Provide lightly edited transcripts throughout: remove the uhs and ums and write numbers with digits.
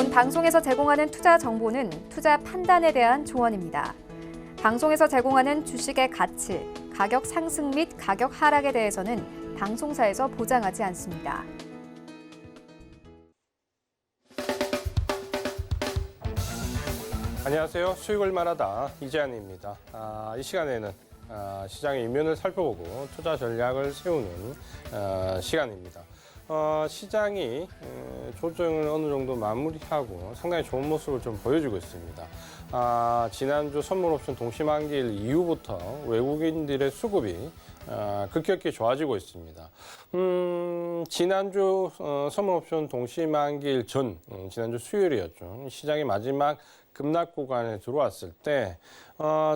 본 방송에서 제공하는 투자 정보는 투자 판단에 대한 조언입니다. 방송에서 제공하는 주식의 가치, 가격 상승 및 가격 하락에 대해서는 방송사에서 보장하지 않습니다. 안녕하세요. 수익을 말하다 이재한입니다. 이 시간에는 시장의 이면을 살펴보고 투자 전략을 세우는 시간입니다. 시장이 조정을 어느 정도 마무리하고 상당히 좋은 모습을 좀 보여주고 있습니다. 지난주 선물옵션 동시만기일 이후부터 외국인들의 수급이 급격히 좋아지고 있습니다. 지난주 선물옵션 동시만기일 전, 지난주 수요일이었죠. 시장의 마지막 급락 구간에 들어왔을 때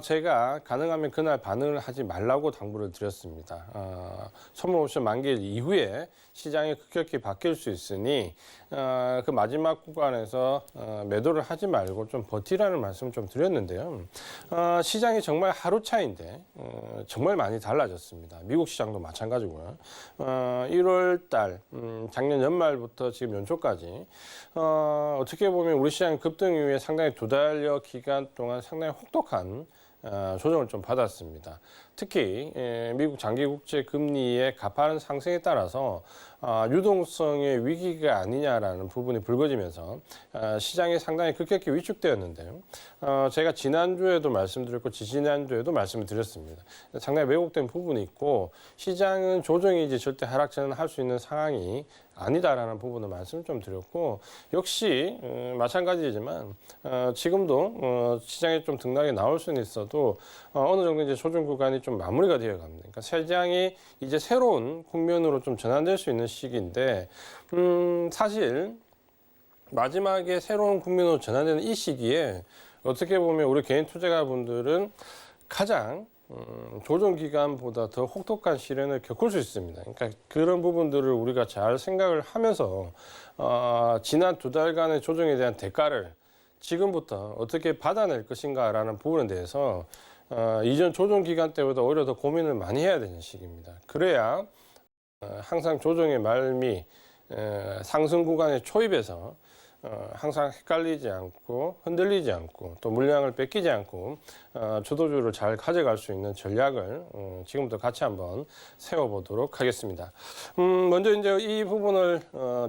제가 가능하면 그날 반응을 하지 말라고 당부를 드렸습니다. 선물옵션 만기일 이후에 시장이 급격히 바뀔 수 있으니 그 마지막 구간에서 매도를 하지 말고 좀 버티라는 말씀을 좀 드렸는데요. 시장이 정말 하루 차인데 정말 많이 달라졌습니다. 미국 시장도 마찬가지고요. 1월 달 작년 연말부터 지금 연초까지 어떻게 보면 우리 시장 급등 이후에 상당히 두 달여 기간 동안 상당히 혹독한 조정을 좀 받았습니다. 특히 미국 장기 국채 금리의 가파른 상승에 따라서 유동성의 위기가 아니냐라는 부분이 불거지면서 시장이 상당히 급격히 위축되었는데요. 제가 지난주에도 말씀드렸고 지지난주에도 말씀을 드렸습니다. 상당히 왜곡된 부분이 있고 시장은 조정이지 절대 하락 전환할 수 있는 상황이 아니다라는 부분을 말씀을 좀 드렸고 역시 마찬가지지만 지금도 시장에 좀 등락이 나올 수는 있어도 어느 정도 이제 조정 구간이 좀 마무리가 되어 갑니다. 그러니까 시장이 이제 새로운 국면으로 좀 전환될 수 있는 시기인데 사실 마지막에 새로운 국면으로 전환되는 이 시기에 어떻게 보면 우리 개인 투자가분들은 가장 조정 기간보다 더 혹독한 시련을 겪을 수 있습니다. 그러니까 그런 부분들을 우리가 잘 생각을 하면서 지난 두 달간의 조정에 대한 대가를 지금부터 어떻게 받아낼 것인가라는 부분에 대해서 이전 조정 기간 때보다 오히려 더 고민을 많이 해야 되는 시기입니다. 그래야 항상 조정의 말미 상승 구간의 초입에서 항상 헷갈리지 않고 흔들리지 않고 또 물량을 뺏기지 않고 주도주를 잘 가져갈 수 있는 전략을 지금부터 같이 한번 세워보도록 하겠습니다. 먼저 이제 이 부분을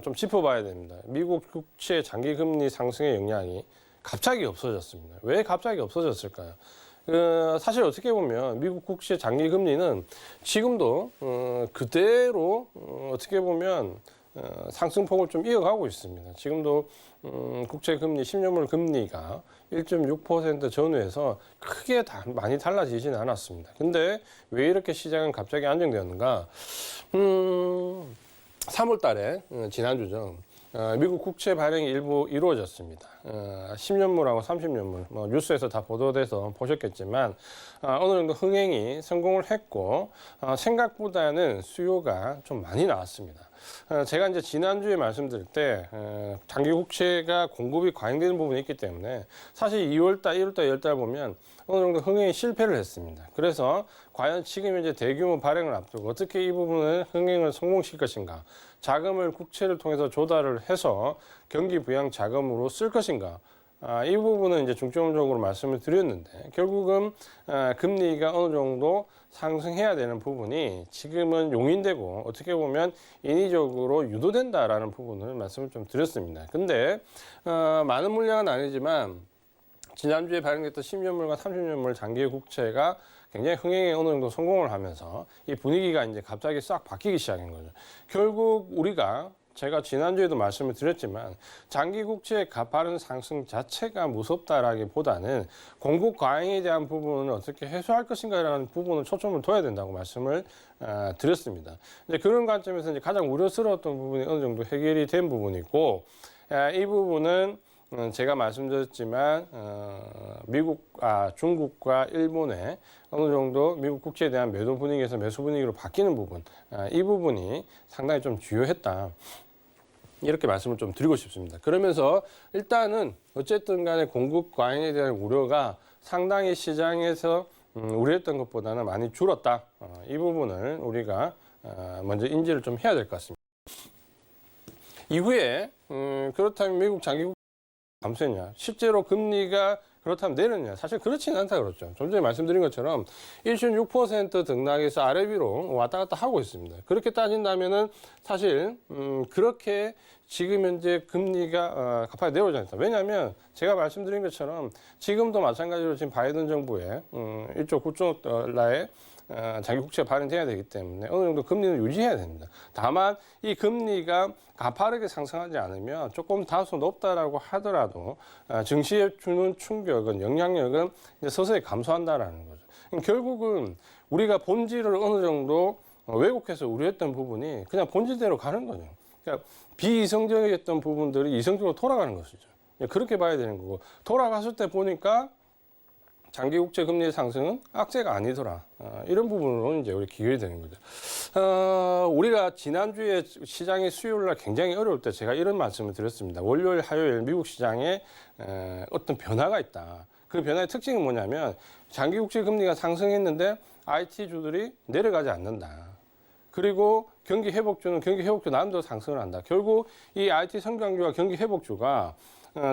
좀 짚어봐야 됩니다. 미국 국채 장기금리 상승의 영향이 갑자기 없어졌습니다. 왜 갑자기 없어졌을까요? 사실 어떻게 보면 미국 국채 장기금리는 지금도 그대로 어떻게 보면 상승폭을 좀 이어가고 있습니다. 지금도 국채금리, 10년물 금리가 1.6% 전후에서 크게 많이 달라지지는 않았습니다. 근데 왜 이렇게 시장은 갑자기 안정되었는가? 3월 달에, 지난주죠. 미국 국채 발행이 일부 이루어졌습니다. 10년물하고 30년물, 뉴스에서 다 보도돼서 보셨겠지만 어느 정도 흥행이 성공을 했고 생각보다는 수요가 좀 많이 나왔습니다. 제가 이제 지난주에 말씀드릴 때 장기 국채가 공급이 과잉되는 부분이 있기 때문에 사실 2월달, 1월달, 2월달 보면 어느 정도 흥행이 실패를 했습니다. 그래서 과연 지금 이제 대규모 발행을 앞두고 어떻게 이 부분을 흥행을 성공시킬 것인가, 자금을 국채를 통해서 조달을 해서 경기 부양 자금으로 쓸 것인가, 이 부분은 이제 중점적으로 말씀을 드렸는데 결국은 금리가 어느 정도 상승해야 되는 부분이 지금은 용인되고 어떻게 보면 인위적으로 유도된다라는 부분을 말씀을 좀 드렸습니다. 근데 많은 물량은 아니지만 지난주에 발행됐던 10년물과 30년물 장기 국채가 굉장히 흥행에 어느 정도 성공을 하면서 이 분위기가 이제 갑자기 싹 바뀌기 시작한 거죠. 결국 우리가 제가 지난주에도 말씀을 드렸지만 장기 국채의 가파른 상승 자체가 무섭다라기보다는 공급 과잉에 대한 부분을 어떻게 해소할 것인가라는 부분을 초점을 둬야 된다고 말씀을 드렸습니다. 이제 그런 관점에서 이제 가장 우려스러웠던 부분이 어느 정도 해결이 된 부분이고 이 부분은 제가 말씀드렸지만 중국과 일본의 어느 정도 미국 국채에 대한 매도 분위기에서 매수 분위기로 바뀌는 부분, 이 부분이 상당히 좀 주요했다. 이렇게 말씀을 좀 드리고 싶습니다. 그러면서 일단은 어쨌든 간에 공급 과잉에 대한 우려가 상당히 시장에서 우려했던 것보다는 많이 줄었다. 이 부분을 우리가 먼저 인지를 좀 해야 될 것 같습니다. 이후에 그렇다면 미국 장기 감소했냐? 실제로 금리가 그렇다면 내렸냐? 사실 그렇지는 않다 그렇죠. 좀 전에 말씀드린 것처럼 1.6% 등락에서 아래 위로 왔다 갔다 하고 있습니다. 그렇게 따진다면은 사실 그렇게 지금 현재 금리가 가파르게 내려오지 않다. 왜냐하면 제가 말씀드린 것처럼 지금도 마찬가지로 지금 바이든 정부의 1조 9조 달러의 장기 국채가 발행돼야 되기 때문에 어느 정도 금리는 유지해야 됩니다. 다만 이 금리가 가파르게 상승하지 않으면 조금 다소 높다라고 하더라도 증시에 주는 충격은 영향력은 이제 서서히 감소한다라는 거죠. 결국은 우리가 본질을 어느 정도 왜곡해서 우려했던 부분이 그냥 본질대로 가는 거죠. 그러니까 비이성적이었던 부분들이 이성적으로 돌아가는 것이죠. 그렇게 봐야 되는 거고 돌아갔을 때 보니까 장기 국채 금리 상승은 악재가 아니더라. 이런 부분으로 이제 우리 기회가 되는 거죠. 우리가 지난주에 시장의 수요일 날 굉장히 어려울 때 제가 이런 말씀을 드렸습니다. 월요일, 화요일 미국 시장에 어떤 변화가 있다. 그 변화의 특징은 뭐냐면 장기 국채 금리가 상승했는데 IT주들이 내려가지 않는다. 그리고 경기 회복주는 경기 회복주 나름대로 상승을 한다. 결국 이 IT 성장주와 경기 회복주가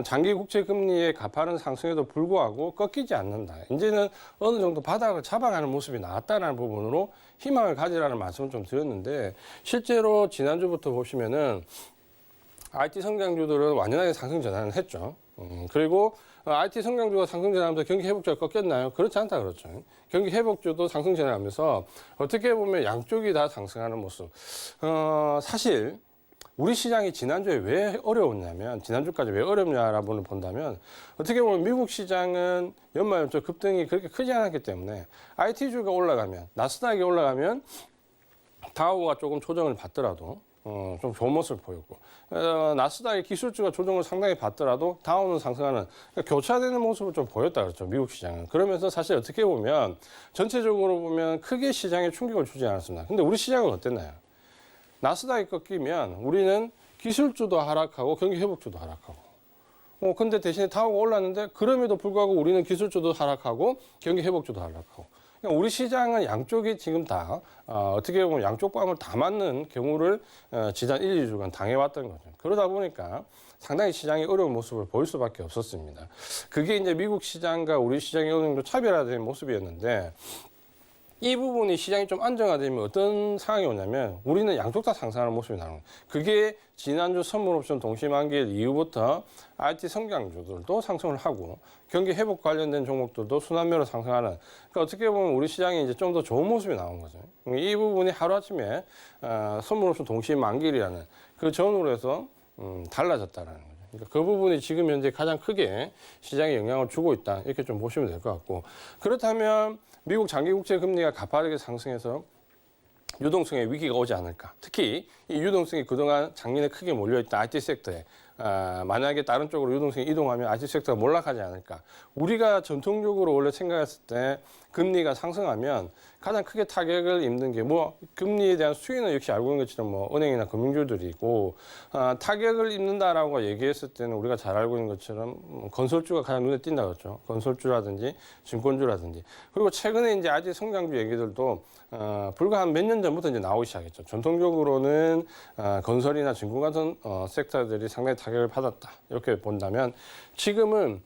장기 국채 금리의 가파른 상승에도 불구하고 꺾이지 않는다. 이제는 어느 정도 바닥을 잡아가는 모습이 나왔다는 부분으로 희망을 가지라는 말씀을 좀 드렸는데 실제로 지난주부터 보시면은 IT 성장주들은 완연하게 상승 전환을 했죠. 그리고 IT 성장주가 상승 전환하면서 경기 회복주가 꺾였나요? 그렇지 않다 그렇죠. 경기 회복주도 상승 전환하면서 어떻게 보면 양쪽이 다 상승하는 모습. 사실 우리 시장이 지난주에 왜 어려웠냐면 지난주까지 왜 어렵냐라고 본다면 어떻게 보면 미국 시장은 연말 연초 급등이 그렇게 크지 않았기 때문에 IT주가 올라가면 나스닥이 올라가면 다우가 조금 조정을 받더라도 좀 좋은 모습을 보였고 나스닥의 기술주가 조정을 상당히 받더라도 다우는 상승하는 그러니까 교차되는 모습을 좀 보였다 그렇죠. 미국 시장은. 그러면서 사실 어떻게 보면 전체적으로 보면 크게 시장에 충격을 주지 않았습니다. 근데 우리 시장은 어땠나요? 나스닥이 꺾이면 우리는 기술주도 하락하고 경기 회복주도 하락하고. 근데 대신에 다우가 올랐는데 그럼에도 불구하고 우리는 기술주도 하락하고 경기 회복주도 하락하고. 그러니까 우리 시장은 양쪽이 지금 다 어떻게 보면 양쪽 뺨을 다 맞는 경우를 지난 1, 2주간 당해왔던 거죠. 그러다 보니까 상당히 시장이 어려운 모습을 보일 수밖에 없었습니다. 그게 이제 미국 시장과 우리 시장이 어느 정도 차별화된 모습이었는데 이 부분이 시장이 좀 안정화되면 어떤 상황이 오냐면 우리는 양쪽 다 상승하는 모습이 나오는 거예요. 그게 지난주 선물옵션 동시만기일 이후부터 IT 성장주들도 상승을 하고 경기 회복 관련된 종목들도 순환매로 상승하는 그러니까 어떻게 보면 우리 시장이 이제 좀 더 좋은 모습이 나온 거죠. 이 부분이 하루아침에 선물옵션 동시만기일이라는 그 전후로 해서 달라졌다라는 거죠. 그러니까 그 부분이 지금 현재 가장 크게 시장에 영향을 주고 있다. 이렇게 좀 보시면 될 것 같고 그렇다면 미국 장기 국채 금리가 가파르게 상승해서 유동성의 위기가 오지 않을까. 특히 이 유동성이 그동안 작년에 크게 몰려있던 IT 섹터에 만약에 다른 쪽으로 유동성이 이동하면 IT 섹터가 몰락하지 않을까. 우리가 전통적으로 원래 생각했을 때 금리가 상승하면 가장 크게 타격을 입는 게 뭐 금리에 대한 수위는 역시 알고 있는 것처럼 뭐 은행이나 금융주들이고 타격을 입는다라고 얘기했을 때는 우리가 잘 알고 있는 것처럼 건설주가 가장 눈에 띈다 그랬죠. 건설주라든지 증권주라든지 그리고 최근에 이제 아직 성장주 얘기들도 불과 한 몇 년 전부터 이제 나오기 시작했죠. 전통적으로는 건설이나 증권 같은 섹터들이 상당히 타격을 받았다. 이렇게 본다면 지금은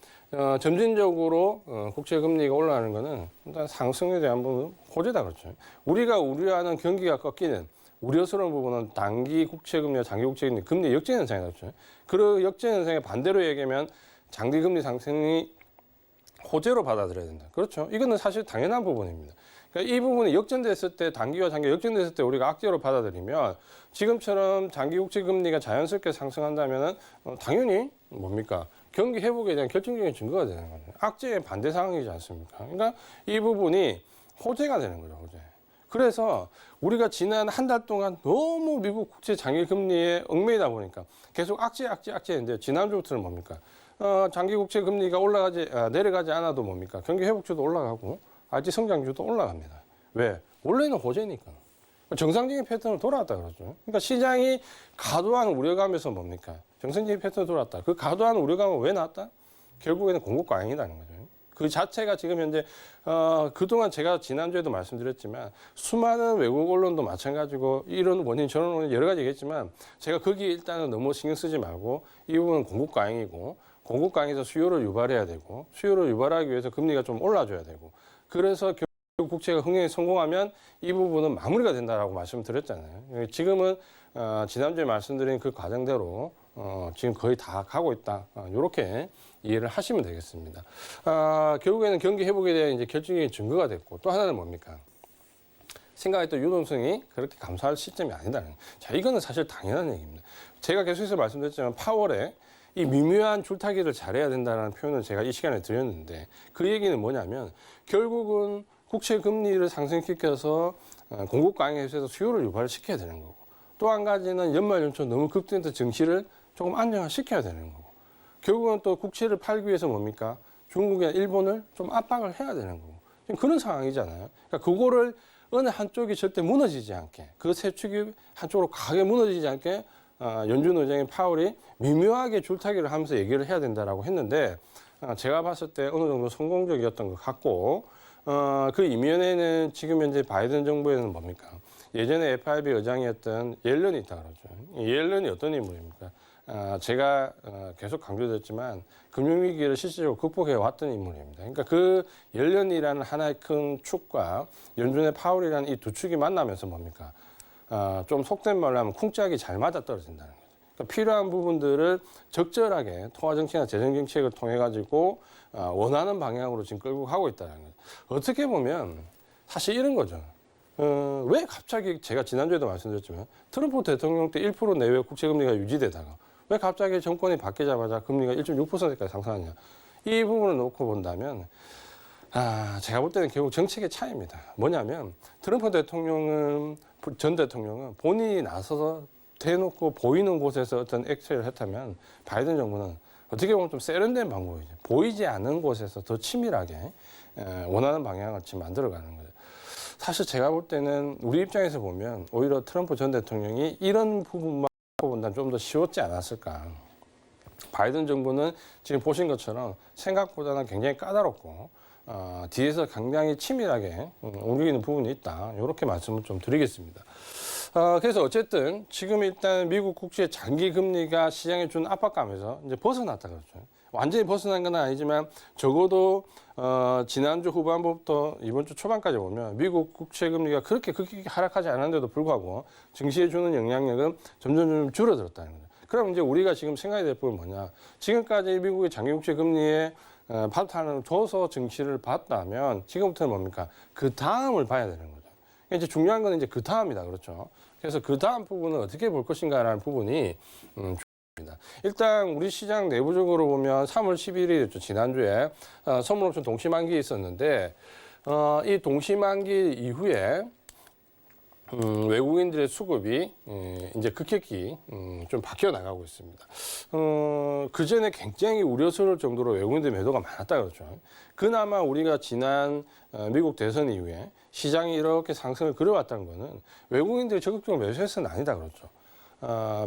점진적으로 국채 금리가 올라가는 거는 일단 상승에 대한 부분은 호재다 그렇죠. 우리가 우려하는 경기가 꺾이는 우려스러운 부분은 단기 국채 금리와 장기 국채 금리 역전 현상이다 그렇죠. 그 역전 현상에 반대로 얘기하면 장기 금리 상승이 호재로 받아들여야 된다. 그렇죠. 이거는 사실 당연한 부분입니다. 그러니까 이 부분이 역전됐을 때 단기와 장기 역전됐을 때 우리가 악재로 받아들이면 지금처럼 장기 국채 금리가 자연스럽게 상승한다면은 당연히 뭡니까? 경기 회복에 대한 결정적인 증거가 되는 거죠. 악재의 반대 상황이지 않습니까? 그러니까 이 부분이 호재가 되는 거죠, 호재. 그래서 우리가 지난 한 달 동안 너무 미국 국채 장기 금리에 얽매이다 보니까 계속 악재인데 지난주부터는 뭡니까? 장기 국채 금리가 내려가지 않아도 뭡니까? 경기 회복주도 올라가고 IT 성장주도 올라갑니다. 왜? 원래는 호재니까. 정상적인 패턴으로 돌아왔다 그러죠. 그러니까 시장이 과도한 우려감에서 뭡니까? 정상적인 패턴으로 돌아왔다. 그 과도한 우려감은 왜 나왔다? 결국에는 공급 과잉이라는 거죠. 그 자체가 지금 현재 그동안 제가 지난주에도 말씀드렸지만 수많은 외국 언론도 마찬가지고 이런 원인 저런 원인 여러 가지 얘기했지만 제가 거기에 일단은 너무 신경 쓰지 말고 이 부분은 공급 과잉이고 공급 강에서 수요를 유발해야 되고 수요를 유발하기 위해서 금리가 좀 올라줘야 되고 그래서 결국 국채가 흥행에 성공하면 이 부분은 마무리가 된다라고 말씀드렸잖아요. 지금은 지난주에 말씀드린 그 과정대로 지금 거의 다 가고 있다. 이렇게 이해를 하시면 되겠습니다. 결국에는 경기 회복에 대한 이제 결정적인 증거가 됐고 또 하나는 뭡니까? 생각했던 유동성이 그렇게 감소할 시점이 아니다는 거예요. 자, 이거는 사실 당연한 얘기입니다. 제가 계속해서 말씀드렸지만 8월에 이 미묘한 줄타기를 잘해야 된다는 표현을 제가 이 시간에 드렸는데 그 얘기는 뭐냐면 결국은 국채 금리를 상승시켜서 공급 강화해서 수요를 유발시켜야 되는 거고 또 한 가지는 연말 연초 너무 급등했던 증시를 조금 안정화시켜야 되는 거고 결국은 또 국채를 팔기 위해서 뭡니까? 중국이나 일본을 좀 압박을 해야 되는 거고 지금 그런 상황이잖아요. 그러니까 그거를 어느 한쪽이 절대 무너지지 않게 그 세 축이 한쪽으로 강하게 무너지지 않게 연준 의장인 파월이 미묘하게 줄타기를 하면서 얘기를 해야 된다라고 했는데 제가 봤을 때 어느 정도 성공적이었던 것 같고 그 이면에는 지금 현재 바이든 정부에는 뭡니까? 예전에 FRB 의장이었던 옐런이 있다 그러죠. 옐런이 어떤 인물입니까? 제가 계속 강조드렸지만 금융위기를 실질적으로 극복해 왔던 인물입니다. 그러니까 그 옐런이라는 하나의 큰 축과 연준의 파월이라는 이 두 축이 만나면서 뭡니까? 좀 속된 말로 하면 쿵짝이 잘 맞아 떨어진다는 거죠. 그러니까 필요한 부분들을 적절하게 통화정책이나 재정정책을 통해 가지고 원하는 방향으로 지금 끌고 가고 있다는 거죠. 어떻게 보면 사실 이런 거죠. 왜 갑자기 제가 지난주에도 말씀드렸지만 트럼프 대통령 때 1% 내외 국채금리가 유지되다가 왜 갑자기 정권이 바뀌자마자 금리가 1.6%까지 상승하냐. 이 부분을 놓고 본다면 제가 볼 때는 결국 정책의 차이입니다. 뭐냐면 트럼프 전 대통령은 본인이 나서서 대놓고 보이는 곳에서 어떤 액션을 했다면 바이든 정부는 어떻게 보면 좀 세련된 방법이죠. 보이지 않는 곳에서 더 치밀하게 원하는 방향을 지금 만들어가는 거예요. 사실 제가 볼 때는 우리 입장에서 보면 오히려 트럼프 전 대통령이 이런 부분만 본다면 좀 더 쉬웠지 않았을까. 바이든 정부는 지금 보신 것처럼 생각보다는 굉장히 까다롭고 뒤에서 굉장히 치밀하게 움직이는 부분이 있다. 이렇게 말씀을 좀 드리겠습니다. 그래서 어쨌든 지금 일단 미국 국채 장기 금리가 시장에 준 압박감에서 이제 벗어났다 그렇죠. 완전히 벗어난 건 아니지만 적어도 지난주 후반부터 이번 주 초반까지 보면 미국 국채 금리가 그렇게 급격히 하락하지 않았는데도 불구하고 증시에 주는 영향력은 점점 줄어들었다는 거죠. 그럼 이제 우리가 지금 생각해야 될 부분은 뭐냐? 지금까지 미국의 장기 국채 금리에 바탕을 둬서 증시를 봤다면 지금부터는 뭡니까? 그 다음을 봐야 되는 거죠. 이제 중요한 건 이제 그 다음이다, 그렇죠? 그래서 그 다음 부분을 어떻게 볼 것인가라는 부분이 중요합니다. 일단 우리 시장 내부적으로 보면 3월 11일이었죠. 지난주에 선물옵션 동시만기 있었는데 이 동시만기 이후에 외국인들의 수급이 이제 급격히 좀 바뀌어 나가고 있습니다. 그 전에 굉장히 우려스러울 정도로 외국인들 매도가 많았다 그렇죠. 그나마 우리가 지난 미국 대선 이후에 시장이 이렇게 상승을 그려왔다는 거는 외국인들이 적극적으로 매수해서는 아니다 그렇죠.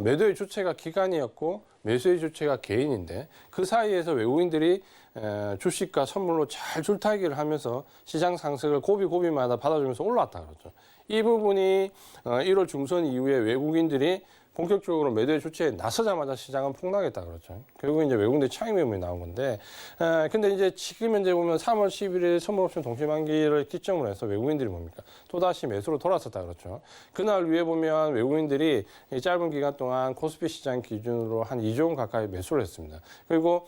매도의 주체가 기관이었고 매수의 주체가 개인인데 그 사이에서 외국인들이 주식과 선물로 잘 줄타기를 하면서 시장 상승을 고비고비마다 받아주면서 올라왔다 그렇죠. 이 부분이 1월 중순 이후에 외국인들이 본격적으로 매도의 주체에 나서자마자 시장은 폭락했다 그렇죠. 결국 이제 외국인들 차익 매물이 나온 건데, 근데 이제 지금 현재 보면 3월 11일 선물옵션 동시만기를 기점으로 해서 외국인들이 뭡니까? 또다시 매수로 돌아섰다 그렇죠. 그날 위에 보면 외국인들이 짧은 기간 동안 코스피 시장 기준으로 한 2조 원 가까이 매수를 했습니다. 그리고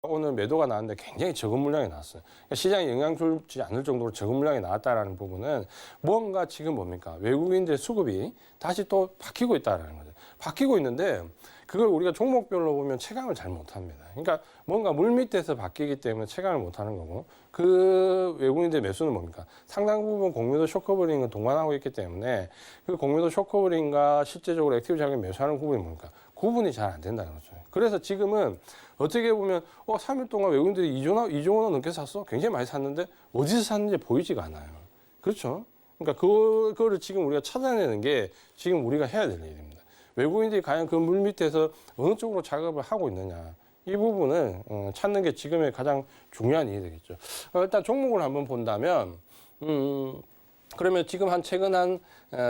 오늘 매도가 나왔는데 굉장히 적은 물량이 나왔어요. 그러니까 시장에 영향 주지 않을 정도로 적은 물량이 나왔다라는 부분은 뭔가 지금 뭡니까? 외국인들의 수급이 다시 또 바뀌고 있다라는 거죠. 바뀌고 있는데 그걸 우리가 종목별로 보면 체감을 잘 못합니다. 그러니까 뭔가 물밑에서 바뀌기 때문에 체감을 못하는 거고 그 외국인들의 매수는 뭡니까? 상당 부분 공매도 쇼커버링을 동반하고 있기 때문에 그 공매도 쇼커버링과 실제적으로 액티브 자금을 매수하는 구분이 뭡니까? 구분이 잘 안 된다는 거죠. 그래서 지금은 어떻게 보면 3일 동안 외국인들이 2조 원 넘게 샀어? 굉장히 많이 샀는데 어디서 샀는지 보이지가 않아요. 그렇죠? 그러니까 그거를 지금 우리가 찾아내는 게 지금 우리가 해야 될 일입니다. 외국인들이 과연 그 물밑에서 어느 쪽으로 작업을 하고 있느냐. 이 부분을 찾는 게 지금의 가장 중요한 일이 되겠죠. 일단 종목을 한번 본다면 그러면 지금 최근 한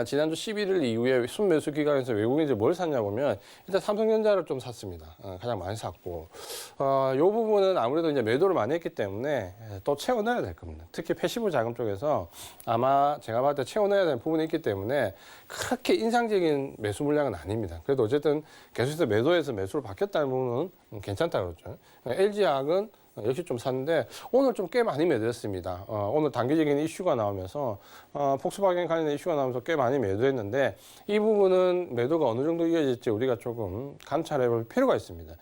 지난주 11일 이후에 순매수 기간에서 외국인들이 뭘 샀냐 보면 일단 삼성전자를 좀 샀습니다. 가장 많이 샀고 이 부분은 아무래도 이제 매도를 많이 했기 때문에 또 채워넣어야 될 겁니다. 특히 패시브 자금 쪽에서 아마 제가 봤을 때 채워넣어야 되는 부분이 있기 때문에 그렇게 인상적인 매수 물량은 아닙니다. 그래도 어쨌든 계속해서 매도해서 매수로 바뀌었다는 부분은 괜찮다 그러죠. LG화학은 역시 좀 샀는데 오늘 좀 꽤 많이 매도했습니다. 오늘 단기적인 이슈가 나오면서 폭스바겐 관련된 이슈가 나오면서 꽤 많이 매도했는데 이 부분은 매도가 어느 정도 이어질지 우리가 조금 관찰해 볼 필요가 있습니다.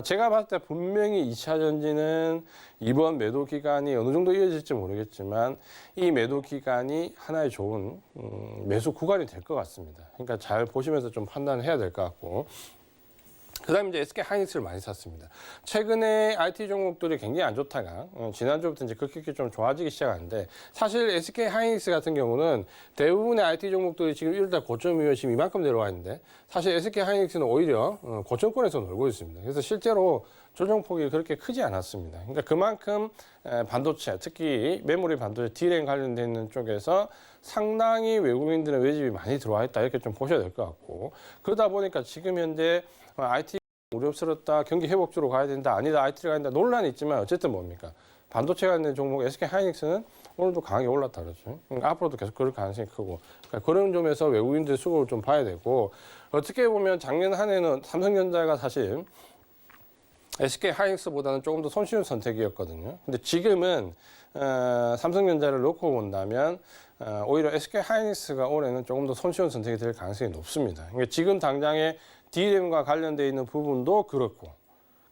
제가 봤을 때 분명히 2차 전지는 이번 매도 기간이 어느 정도 이어질지 모르겠지만 이 매도 기간이 하나의 좋은 매수 구간이 될 것 같습니다. 그러니까 잘 보시면서 좀 판단을 해야 될 것 같고 그다음에 이제 SK 하이닉스를 많이 샀습니다. 최근에 IT 종목들이 굉장히 안 좋다가 지난주부터 이제 급격히 좀 좋아지기 시작하는데 사실 SK 하이닉스 같은 경우는 대부분의 IT 종목들이 지금 1월 고점 이후에 지금 이만큼 내려와 있는데 사실 SK 하이닉스는 오히려 고점권에서 놀고 있습니다. 그래서 실제로 조정폭이 그렇게 크지 않았습니다. 그러니까 그만큼 반도체, 특히 메모리 반도체 D램 관련돼 있는 쪽에서 상당히 외국인들의 외집이 많이 들어와 있다 이렇게 좀 보셔야 될 것 같고 그러다 보니까 지금 현재 IT 우려스럽다, 경기 회복주로 가야 된다, 아니다, IT를 가야 된다 논란이 있지만 어쨌든 뭡니까? 반도체 관련 종목 SK 하이닉스는 오늘도 강하게 올랐다 그러죠. 앞으로도 계속 그럴 가능성이 크고 그러니까 그런 점에서 외국인들 수급을 좀 봐야 되고 어떻게 보면 작년 한 해는 삼성전자가 사실 SK 하이닉스보다는 조금 더 손쉬운 선택이었거든요. 근데 지금은 삼성전자를 놓고 본다면 오히려 SK 하이닉스가 올해는 조금 더 손쉬운 선택이 될 가능성이 높습니다. 그러니까 지금 당장에 D램과 관련돼 있는 부분도 그렇고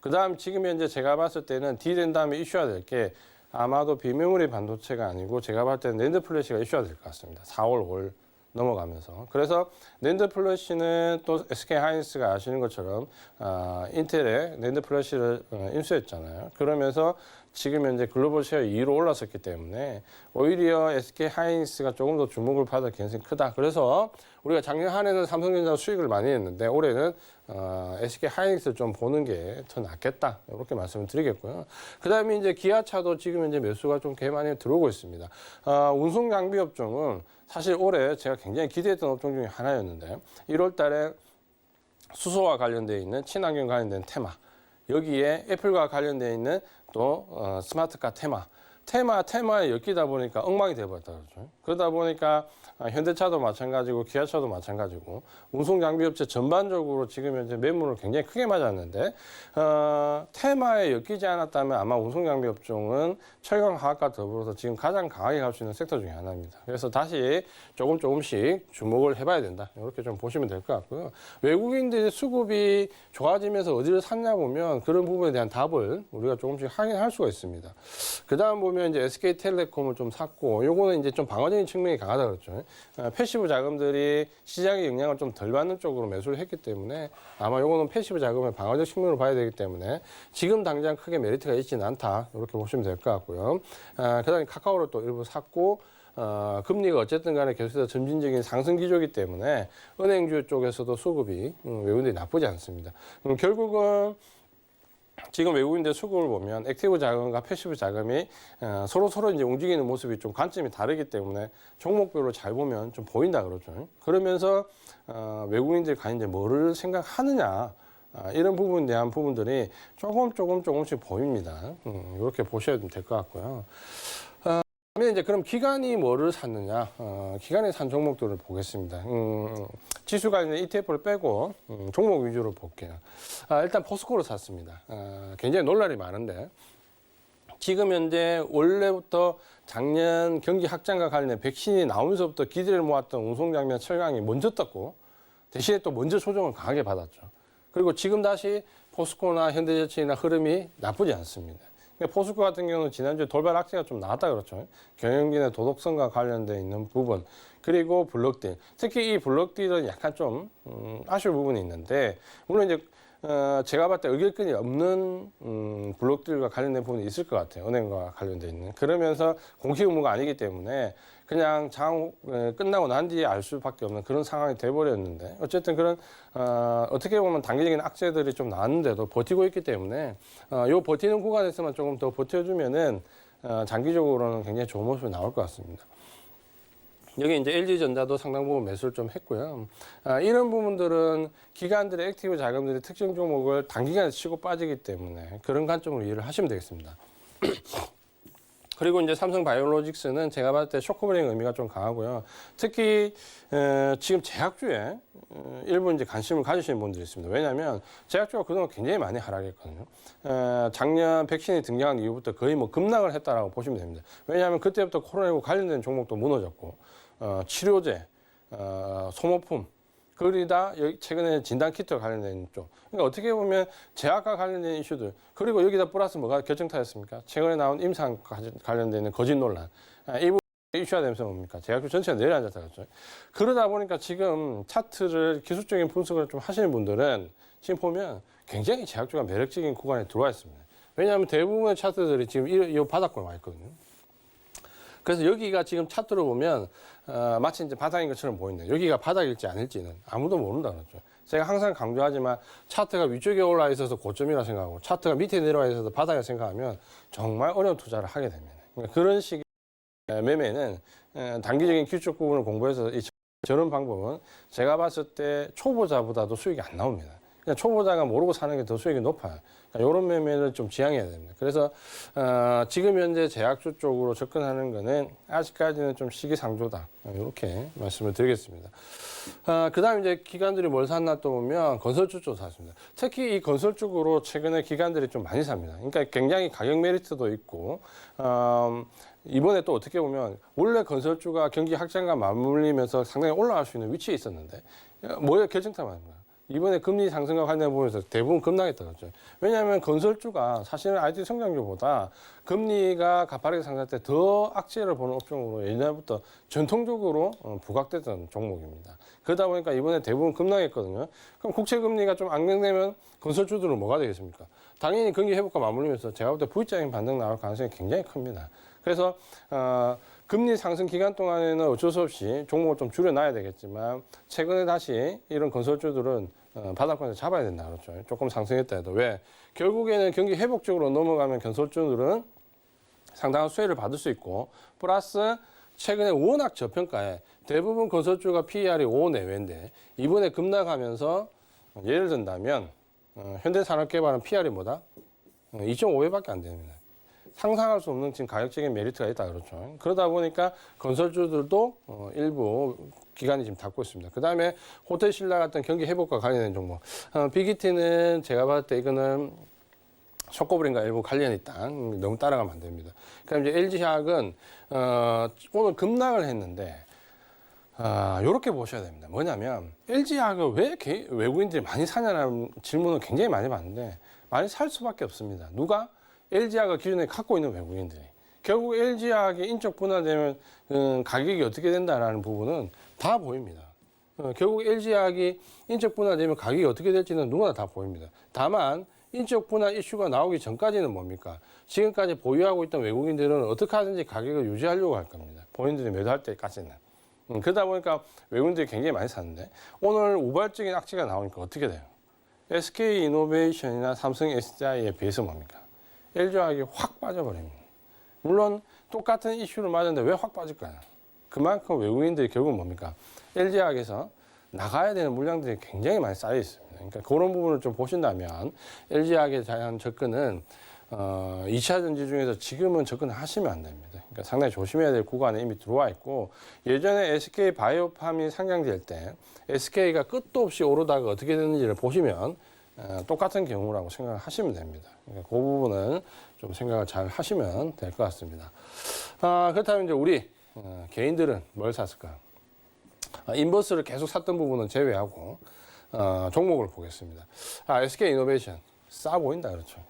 그다음 지금 현재 제가 봤을 때는 D램 다음에 이슈가 될 게 아마도 비메모리 반도체가 아니고 제가 봤을 때는 낸드 플래시가 이슈가 될 것 같습니다. 4월, 5월 넘어가면서. 그래서 낸드 플래시는 또 SK 하이닉스가 아시는 것처럼 인텔의 낸드 플래시를 인수했잖아요. 그러면서 지금 현재 글로벌 셰어 2위로 올랐었기 때문에 오히려 SK 하이닉스가 조금 더 주목을 받을 가능성이 크다. 그래서 우리가 작년 한 해는 삼성전자 수익을 많이 했는데 올해는 SK 하이닉스를 좀 보는 게 더 낫겠다. 이렇게 말씀을 드리겠고요. 그 다음에 이제 기아차도 지금 현재 매수가 좀 꽤 많이 들어오고 있습니다. 운송 장비 업종은 사실 올해 제가 굉장히 기대했던 업종 중에 하나였는데 1월 달에 수소와 관련되어 있는 친환경 관련된 테마 여기에 애플과 관련되어 있는 또 스마트카 테마에 엮이다 보니까 엉망이 돼버렸다 그러죠. 그러다 보니까 현대차도 마찬가지고 기아차도 마찬가지고 운송장비업체 전반적으로 지금 현재 매물을 굉장히 크게 맞았는데 테마에 엮이지 않았다면 아마 운송장비업종은 철강화학과 더불어서 지금 가장 강하게 갈 수 있는 섹터 중에 하나입니다. 그래서 다시 조금씩 주목을 해봐야 된다. 이렇게 좀 보시면 될 것 같고요. 외국인들의 수급이 좋아지면서 어디를 샀냐 보면 그런 부분에 대한 답을 우리가 조금씩 확인할 수가 있습니다. 그 다음 보면 이제 SK텔레콤을 좀 샀고 요거는 이제 좀 방어적인 측면이 강하다 그랬죠. 패시브 자금들이 시장의 영향을 좀 덜 받는 쪽으로 매수를 했기 때문에 아마 요거는 패시브 자금의 방어적 측면으로 봐야 되기 때문에 지금 당장 크게 메리트가 있지는 않다. 이렇게 보시면 될 것 같고요. 그다음에 카카오를 또 일부 샀고 금리가 어쨌든 간에 계속해서 점진적인 상승 기조이기 때문에 은행주 쪽에서도 수급이 외국인들이 나쁘지 않습니다. 결국은 지금 외국인들 수급을 보면 액티브 자금과 패시브 자금이 서로 이제 움직이는 모습이 좀 관점이 다르기 때문에 종목별로 잘 보면 좀 보인다 그러죠. 그러면서 외국인들이 과연 이제 뭐를 생각하느냐 이런 부분에 대한 부분들이 조금씩 보입니다. 이렇게 보셔야 될 것 같고요. 이제 그럼 기관이 뭐를 샀느냐? 기관이 산 종목들을 보겠습니다. 지수 관련 ETF를 빼고 종목 위주로 볼게요. 일단 포스코를 샀습니다. 굉장히 논란이 많은데 지금 현재 원래부터 작년 경기 확장과 관련된 백신이 나오면서부터 기대를 모았던 운송장비나 철강이 먼저 떴고 대신에 또 먼저 조정을 강하게 받았죠. 그리고 지금 다시 포스코나 현대제철이나 흐름이 나쁘지 않습니다. 포스코 같은 경우는 지난주에 돌발 악재가 좀 나왔다 그렇죠. 경영진의 도덕성과 관련돼 있는 부분 그리고 블록딜 특히 이 블록딜은 약간 좀 아쉬운 부분이 있는데 물론 이제 제가 봤을 때 의결권이 없는 블록딜과 관련된 부분이 있을 것 같아요. 은행과 관련돼 있는 그러면서 공식 의무가 아니기 때문에 그냥 장 끝나고 난 뒤에 알 수밖에 없는 그런 상황이 돼버렸는데 어쨌든 그런 어떻게 보면 단기적인 악재들이 좀 나왔는데도 버티고 있기 때문에 요 버티는 구간에서만 조금 더 버텨주면은 장기적으로는 굉장히 좋은 모습이 나올 것 같습니다. 여기 이제 LG전자도 상당 부분 매수를 좀 했고요. 이런 부분들은 기관들의 액티브 자금들이 특정 종목을 단기간에 치고 빠지기 때문에 그런 관점으로 이해를 하시면 되겠습니다. 그리고 이제 삼성바이오로직스는 제가 봤을 때 쇼크브레이킹 의미가 좀 강하고요. 특히 지금 제약주에 일부 이제 관심을 가지시는 분들이 있습니다. 왜냐하면 제약주가 그동안 굉장히 많이 하락했거든요. 작년 백신이 등장한 이후부터 거의 뭐 급락을 했다라고 보시면 됩니다. 왜냐하면 그때부터 코로나19 관련된 종목도 무너졌고 치료제, 소모품, 그러다 최근에 진단키트와 관련된 쪽. 그러니까 어떻게 보면 제약과 관련된 이슈들, 그리고 여기다 플러스 뭐가 결정타였습니까? 최근에 나온 임상과 관련된 거짓 논란. 이 부분 이슈가 되면서 뭡니까? 제약주 전체가 내려앉았다 그랬죠. 그러다 보니까 지금 차트를 기술적인 분석을 좀 하시는 분들은 지금 보면 굉장히 제약주가 매력적인 구간에 들어와 있습니다. 왜냐하면 대부분의 차트들이 지금 이 바닥권에 와 있거든요. 그래서 여기가 지금 차트로 보면 마치 이제 바닥인 것처럼 보이는데 여기가 바닥일지 아닐지는 아무도 모른다 그러죠. 제가 항상 강조하지만 차트가 위쪽에 올라와 있어서 고점이라 생각하고 차트가 밑에 내려와 있어서 바닥이라 생각하면 정말 어려운 투자를 하게 됩니다. 그러니까 그런 식의 매매는 단기적인 기술적 부분을 공부해서 저런 방법은 제가 봤을 때 초보자보다도 수익이 안 나옵니다. 그냥 초보자가 모르고 사는 게 더 수익이 높아요. 그러니까 이런 매매를 좀 지양해야 됩니다. 그래서 지금 현재 제약주 쪽으로 접근하는 거는 아직까지는 좀 시기상조다. 이렇게 말씀을 드리겠습니다. 그다음 이제 기관들이 뭘 샀나 또 보면 건설주 쪽 샀습니다. 특히 이 건설 쪽으로 최근에 기관들이 좀 많이 삽니다. 그러니까 굉장히 가격 메리트도 있고 이번에 또 어떻게 보면 원래 건설주가 경기 확장과 맞물리면서 상당히 올라갈 수 있는 위치에 있었는데 뭐에 결정타 맞는 거야. 이번에 금리 상승과 관련 부분에서 대부분 급락했다 그랬죠. 왜냐하면 건설주가 사실은 IT 성장주보다 금리가 가파르게 상승할 때 더 악재를 보는 업종으로 예전부터 전통적으로 부각됐던 종목입니다. 그러다 보니까 이번에 대부분 급락했거든요. 그럼 국채 금리가 좀 안정되면 건설주들은 뭐가 되겠습니까? 당연히 경기 회복과 맞물리면서 제가 볼 때 V자인 반등 나올 가능성이 굉장히 큽니다. 그래서 금리 상승 기간 동안에는 어쩔 수 없이 종목을 좀 줄여놔야 되겠지만 최근에 다시 이런 건설주들은 바닥권에서 잡아야 된다 그렇죠. 조금 상승했다 해도 왜? 결국에는 경기 회복 쪽으로 넘어가면 건설주들은 상당한 수혜를 받을 수 있고 플러스 최근에 워낙 저평가에 대부분 건설주가 PER이 5 내외인데 이번에 급락하면서 예를 든다면 현대산업개발은 PER이 뭐다? 2.5배밖에 안 됩니다. 상상할 수 없는 지금 가격적인 메리트가 있다 그렇죠. 그러다 보니까 건설주들도 일부 기간이 지금 닫고 있습니다. 그 다음에 호텔 신라 같은 경기 회복과 관련된 종목. BGT는 제가 봤을 때 이거는 쇼커브링과 일부 관련이 있다. 너무 따라가면 안 됩니다. 그럼 이제 LG화학은 오늘 급락을 했는데 이렇게 보셔야 됩니다. 뭐냐면 LG화학을 왜 외국인들이 많이 사냐는 질문을 굉장히 많이 받는데 많이 살 수밖에 없습니다. 누가? LG화학을 기존에 갖고 있는 외국인들이. 결국 LG화학이 인적 분할되면 가격이 어떻게 된다라는 부분은 다 보입니다. 결국 LG화학이 인적 분할되면 가격이 어떻게 될지는 누구나 다 보입니다. 다만 인적 분할 이슈가 나오기 전까지는 뭡니까? 지금까지 보유하고 있던 외국인들은 어떻게 하든지 가격을 유지하려고 할 겁니다. 본인들이 매도할 때까지는. 그러다 보니까 외국인들이 굉장히 많이 샀는데 오늘 우발적인 악재가 나오니까 어떻게 돼요? SK이노베이션이나 삼성 SDI에 비해서 뭡니까? LG화학이 확 빠져버립니다. 물론 똑같은 이슈를 맞았는데 왜 확 빠질까요? 그만큼 외국인들이 결국 뭡니까? LG화학에서 나가야 되는 물량들이 굉장히 많이 쌓여 있습니다. 그러니까 그런 부분을 좀 보신다면 LG화학에 대한 접근은 2차 전지 중에서 지금은 접근하시면 안 됩니다. 그러니까 상당히 조심해야 될 구간에 이미 들어와 있고 예전에 SK 바이오팜이 상장될 때 SK가 끝도 없이 오르다가 어떻게 됐는지를 보시면 똑같은 경우라고 생각을 하시면 됩니다. 그러니까 그 부분은 좀 생각을 잘 하시면 될 것 같습니다. 그렇다면 이제 우리 개인들은 뭘 샀을까? 인버스를 계속 샀던 부분은 제외하고 종목을 보겠습니다. SK이노베이션 싸 보인다 그렇죠.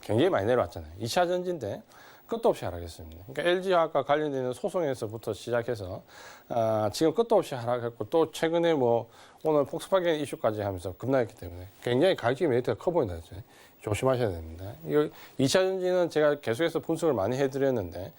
굉장히 많이 내려왔잖아요. 2차 전지인데 끝도 없이 하락했습니다. 그러니까 LG화학과 관련되는 소송에서부터 시작해서 지금 끝도 없이 하락했고 또 최근에 뭐 오늘 폭스바겐 이슈까지 하면서 급락했기 때문에 굉장히 가격적인 메리트가 커 보인다. 조심하셔야 됩니다. 이거 2차 전지는 제가 계속해서 분석을 많이 해드렸는데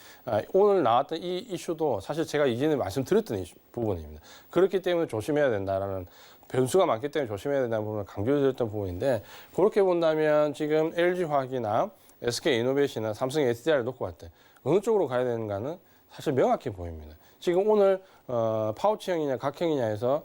오늘 나왔던 이 이슈도 사실 제가 이전에 말씀드렸던 부분입니다. 그렇기 때문에 조심해야 된다라는 변수가 많기 때문에 조심해야 된다는 부분을 강조드렸던 부분인데 그렇게 본다면 지금 LG화학이나 SK이노베이션이나 삼성 SDI를 놓고 봤을 때 어느 쪽으로 가야 되는가는 사실 명확히 보입니다. 지금 오늘 파우치형이냐 각형이냐 해서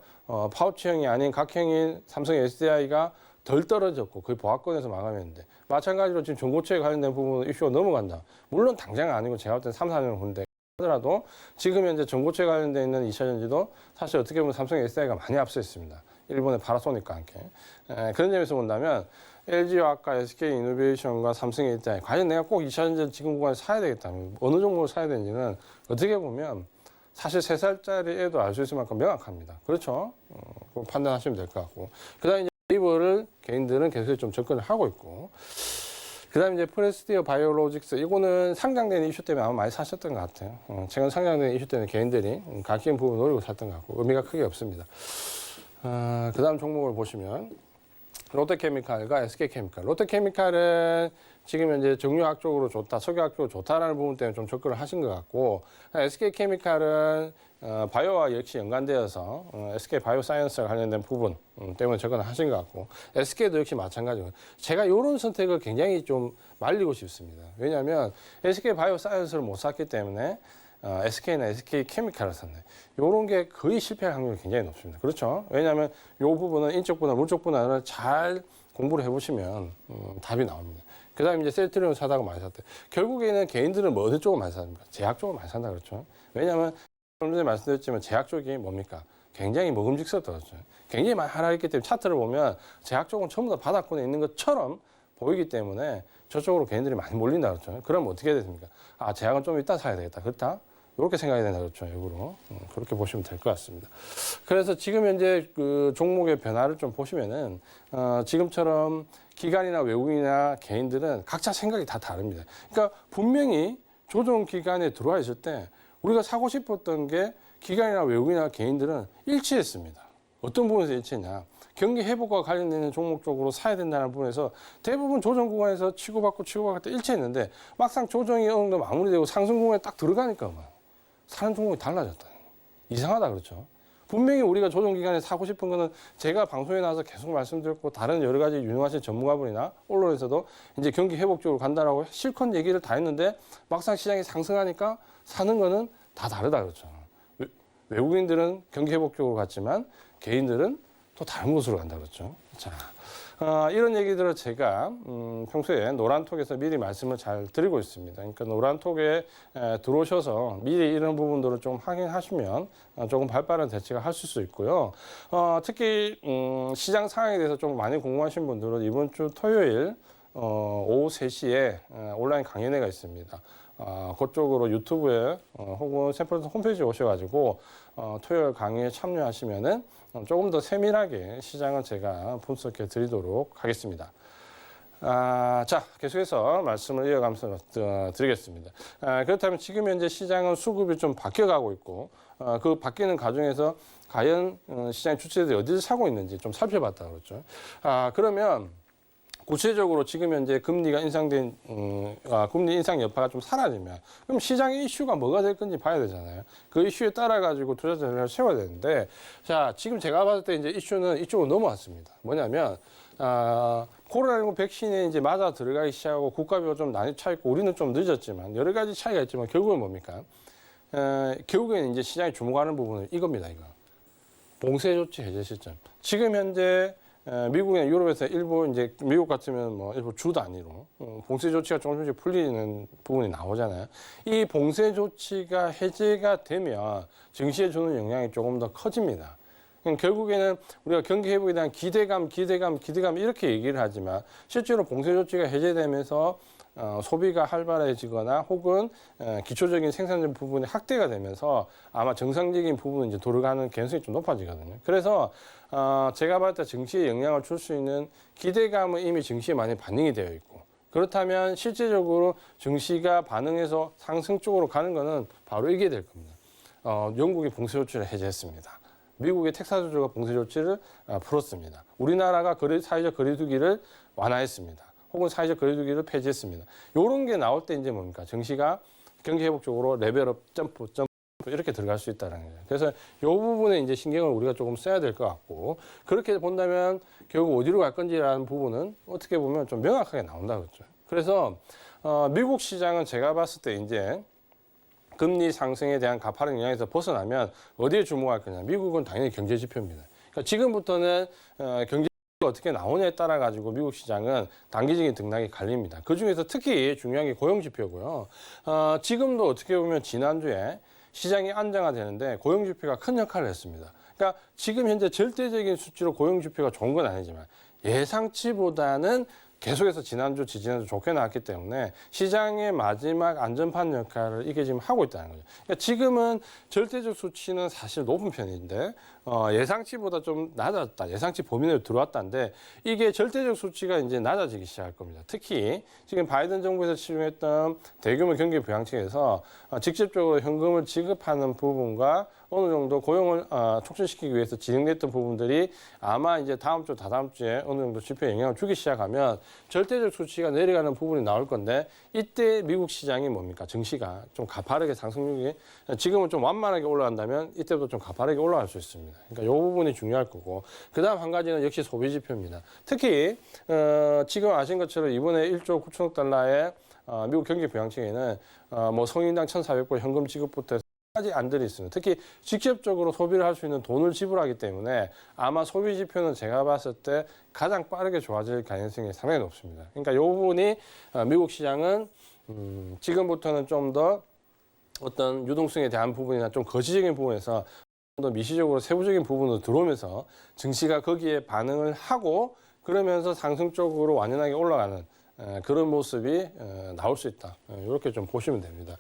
파우치형이 아닌 각형인 삼성 SDI가 덜 떨어졌고 거의 보합권에서 마감했는데 마찬가지로 지금 전고체에 관련된 부분은 이슈가 넘어간다. 물론 당장 아니고 제가 볼 때는 3, 4년 후인데 하더라도 지금 현재 전고체에 관련돼 있는 2차전지도 사실 어떻게 보면 삼성 SDI가 많이 앞서 있습니다. 일본의 파나소닉과 함께. 그런 점에서 본다면 LG화학과 SK이노베이션과 삼성 SDI 과연 내가 꼭 2차전지를 지금 구간에 사야 되겠다면 어느 종목을 사야 되는지는 어떻게 보면 사실 3살짜리 애도 알 수 있을 만큼 명확합니다. 그렇죠? 판단하시면 될 것 같고. 그 다음에 이제 네이버를 개인들은 계속 좀 접근을 하고 있고. 그 다음에 이제 프레스티어 바이오로직스. 이거는 상장되는 이슈 때문에 아마 많이 사셨던 것 같아요. 최근 상장되는 이슈 때문에 개인들이 가격인 부분 노리고 샀던 것 같고. 의미가 크게 없습니다. 그 다음 종목을 보시면 롯데케미칼과 SK케미칼. 롯데케미칼은 지금 현재 정유학 쪽으로 좋다, 석유학 쪽으로 좋다라는 부분 때문에 좀 접근을 하신 것 같고, SK케미칼은 바이오와 역시 연관되어서 SK 바이오사이언스와 관련된 부분 때문에 접근을 하신 것 같고, SK도 역시 마찬가지고, 제가 이런 선택을 굉장히 좀 말리고 싶습니다. 왜냐하면 SK 바이오사이언스를 못 샀기 때문에 SK나 SK케미칼을 샀네. 이런 게 거의 실패할 확률이 굉장히 높습니다. 그렇죠? 왜냐하면 이 부분은 인적 분할, 물적 분할을 잘 공부를 해보시면 답이 나옵니다. 그 다음에 이제 셀트리온 사다가 많이 샀대. 결국에는 개인들은 뭐 어느 쪽을 많이 삽니까? 제약 쪽을 많이 산다 그렇죠? 왜냐하면 좀 전에 말씀드렸지만 제약 쪽이 뭡니까? 굉장히 먹음직스럽죠. 굉장히 많이 하락했기 때문에 차트를 보면 제약 쪽은 전부 다 바닥권에 있는 것처럼 보이기 때문에 저쪽으로 개인들이 많이 몰린다 그렇죠. 그럼 어떻게 해야 됩니까? 아, 제약은 좀 이따 사야 되겠다. 그렇다? 이렇게 생각이 된다 그렇죠. 역으로. 그렇게 보시면 될 것 같습니다. 그래서 지금 현재 그 종목의 변화를 좀 보시면은 지금처럼 기관이나 외국인이나 개인들은 각자 생각이 다 다릅니다. 그러니까 분명히 조정 기간에 들어와 있을 때 우리가 사고 싶었던 게 기관이나 외국인이나 개인들은 일치했습니다. 어떤 부분에서 일치했냐? 경기 회복과 관련되는 종목 쪽으로 사야 된다는 부분에서 대부분 조정 구간에서 치고받고 때 일치했는데 막상 조정이 어느 정도 마무리되고 상승 구간에 딱 들어가니까 사는 종목이 달라졌다. 이상하다 그렇죠. 분명히 우리가 조정 기간에 사고 싶은 거는 제가 방송에 나와서 계속 말씀드렸고 다른 여러 가지 유능하신 전문가분이나 언론에서도 이제 경기 회복 쪽으로 간다라고 실컷 얘기를 다 했는데 막상 시장이 상승하니까 사는 거는 다 다르다 그렇죠. 외국인들은 경기 회복 쪽으로 갔지만 개인들은 또 다른 곳으로 간다 그렇죠. 자, 이런 얘기들을 제가 평소에 노란톡에서 미리 말씀을 잘 드리고 있습니다. 그러니까 노란톡에 들어오셔서 미리 이런 부분들을 좀 확인하시면 조금 발빠른 대책을 하실 수 있고요. 특히 시장 상황에 대해서 좀 많이 궁금하신 분들은 이번 주 토요일 오후 3시에 온라인 강연회가 있습니다. 그쪽으로 유튜브에 혹은 샘플 홈페이지에 오셔가지고 토요일 강의에 참여하시면은 조금 더 세밀하게 시장을 제가 분석해 드리도록 하겠습니다. 자, 계속해서 말씀을 이어가면서 드리겠습니다. 그렇다면 지금 현재 시장은 수급이 좀 바뀌어가고 있고 그 바뀌는 과정에서 과연 시장 주체들이 어디서 사고 있는지 좀 살펴봤다 그렇죠. 그러면 구체적으로 지금 현재 금리가 인상된 금리 인상 여파가 좀 사라지면 그럼 시장의 이슈가 뭐가 될 건지 봐야 되잖아요. 그 이슈에 따라 가지고 투자 전략을 세워야 되는데 자 지금 제가 봤을 때 이제 이슈는 이쪽으로 넘어왔습니다. 뭐냐면 코로나19 백신에 이제 맞아 들어가기 시작하고 국가별로 좀 나뉘어 차 있고 우리는 좀 늦었지만 여러 가지 차이가 있지만 결국은 뭡니까? 결국에는 이제 시장이 주목하는 부분은 이겁니다. 이거 봉쇄 조치 해제 시점. 지금 현재 미국이나 유럽에서 일부 이제 미국 같으면 뭐 일부 주 단위로 봉쇄 조치가 조금씩 풀리는 부분이 나오잖아요. 이 봉쇄 조치가 해제가 되면 증시에 주는 영향이 조금 더 커집니다. 결국에는 우리가 경기 회복에 대한 기대감 이렇게 얘기를 하지만 실제로 봉쇄 조치가 해제되면서 소비가 활발해지거나 혹은 기초적인 생산적 부분이 확대가 되면서 아마 정상적인 부분은 이제 돌아가는 개연성이 좀 높아지거든요. 그래서 제가 봤을 때 증시에 영향을 줄 수 있는 기대감은 이미 증시에 많이 반영이 되어 있고 그렇다면 실제적으로 증시가 반응해서 상승 쪽으로 가는 거는 바로 이게 될 겁니다. 영국이 봉쇄 조치를 해제했습니다. 미국의 텍사스주가 봉쇄 조치를 풀었습니다. 우리나라가 사회적 거리두기를 완화했습니다. 혹은 사회적 거리두기를 폐지했습니다. 이런 게 나올 때 이제 뭡니까? 증시가 경기 회복 쪽으로 레벨업 점프 이렇게 들어갈 수 있다는 거죠. 그래서 이 부분에 이제 신경을 우리가 조금 써야 될 것 같고 그렇게 본다면 결국 어디로 갈 건지라는 부분은 어떻게 보면 좀 명확하게 나온다 그렇죠. 그래서 미국 시장은 제가 봤을 때 이제 금리 상승에 대한 가파른 영향에서 벗어나면 어디에 주목할 거냐? 미국은 당연히 경제 지표입니다. 그러니까 지금부터는 경제 지표가 어떻게 나오냐에 따라 가지고 미국 시장은 단기적인 등락이 갈립니다. 그 중에서 특히 중요한 게 고용 지표고요. 지금도 어떻게 보면 지난주에 시장이 안정화되는데 고용 지표가 큰 역할을 했습니다. 그러니까 지금 현재 절대적인 수치로 고용 지표가 좋은 건 아니지만 예상치보다는 계속해서 지난주, 지지난주 좋게 나왔기 때문에 시장의 마지막 안전판 역할을 이게 지금 하고 있다는 거죠. 그러니까 지금은 절대적 수치는 사실 높은 편인데 예상치보다 좀 낮았다. 예상치 범위 내로 들어왔다는데 이게 절대적 수치가 이제 낮아지기 시작할 겁니다. 특히 지금 바이든 정부에서 시행했던 대규모 경기 부양책에서 직접적으로 현금을 지급하는 부분과 어느 정도 고용을 촉진시키기 위해서 진행됐던 부분들이 아마 이제 다음 주, 다다음 주에 어느 정도 지표에 영향을 주기 시작하면 절대적 수치가 내려가는 부분이 나올 건데 이때 미국 시장이 뭡니까? 증시가 좀 가파르게 상승률이 지금은 좀 완만하게 올라간다면 이때부터 좀 가파르게 올라갈 수 있습니다. 그러니까 이 부분이 중요할 거고 그다음 한 가지는 역시 소비 지표입니다. 특히 지금 아신 것처럼 이번에 1조 9천억 달러의 미국 경기 부양책에는 뭐 성인당 1,400불 현금 지급부터 까지 안들이 있습니다. 특히 직접적으로 소비를 할 수 있는 돈을 지불하기 때문에 아마 소비 지표는 제가 봤을 때 가장 빠르게 좋아질 가능성이 상당히 높습니다. 그러니까 이 부분이 미국 시장은 지금부터는 좀 더 어떤 유동성에 대한 부분이나 좀 거시적인 부분에서 좀 더 미시적으로 세부적인 부분으로 들어오면서 증시가 거기에 반응을 하고 그러면서 상승 쪽으로 완연하게 올라가는 그런 모습이 나올 수 있다. 이렇게 좀 보시면 됩니다.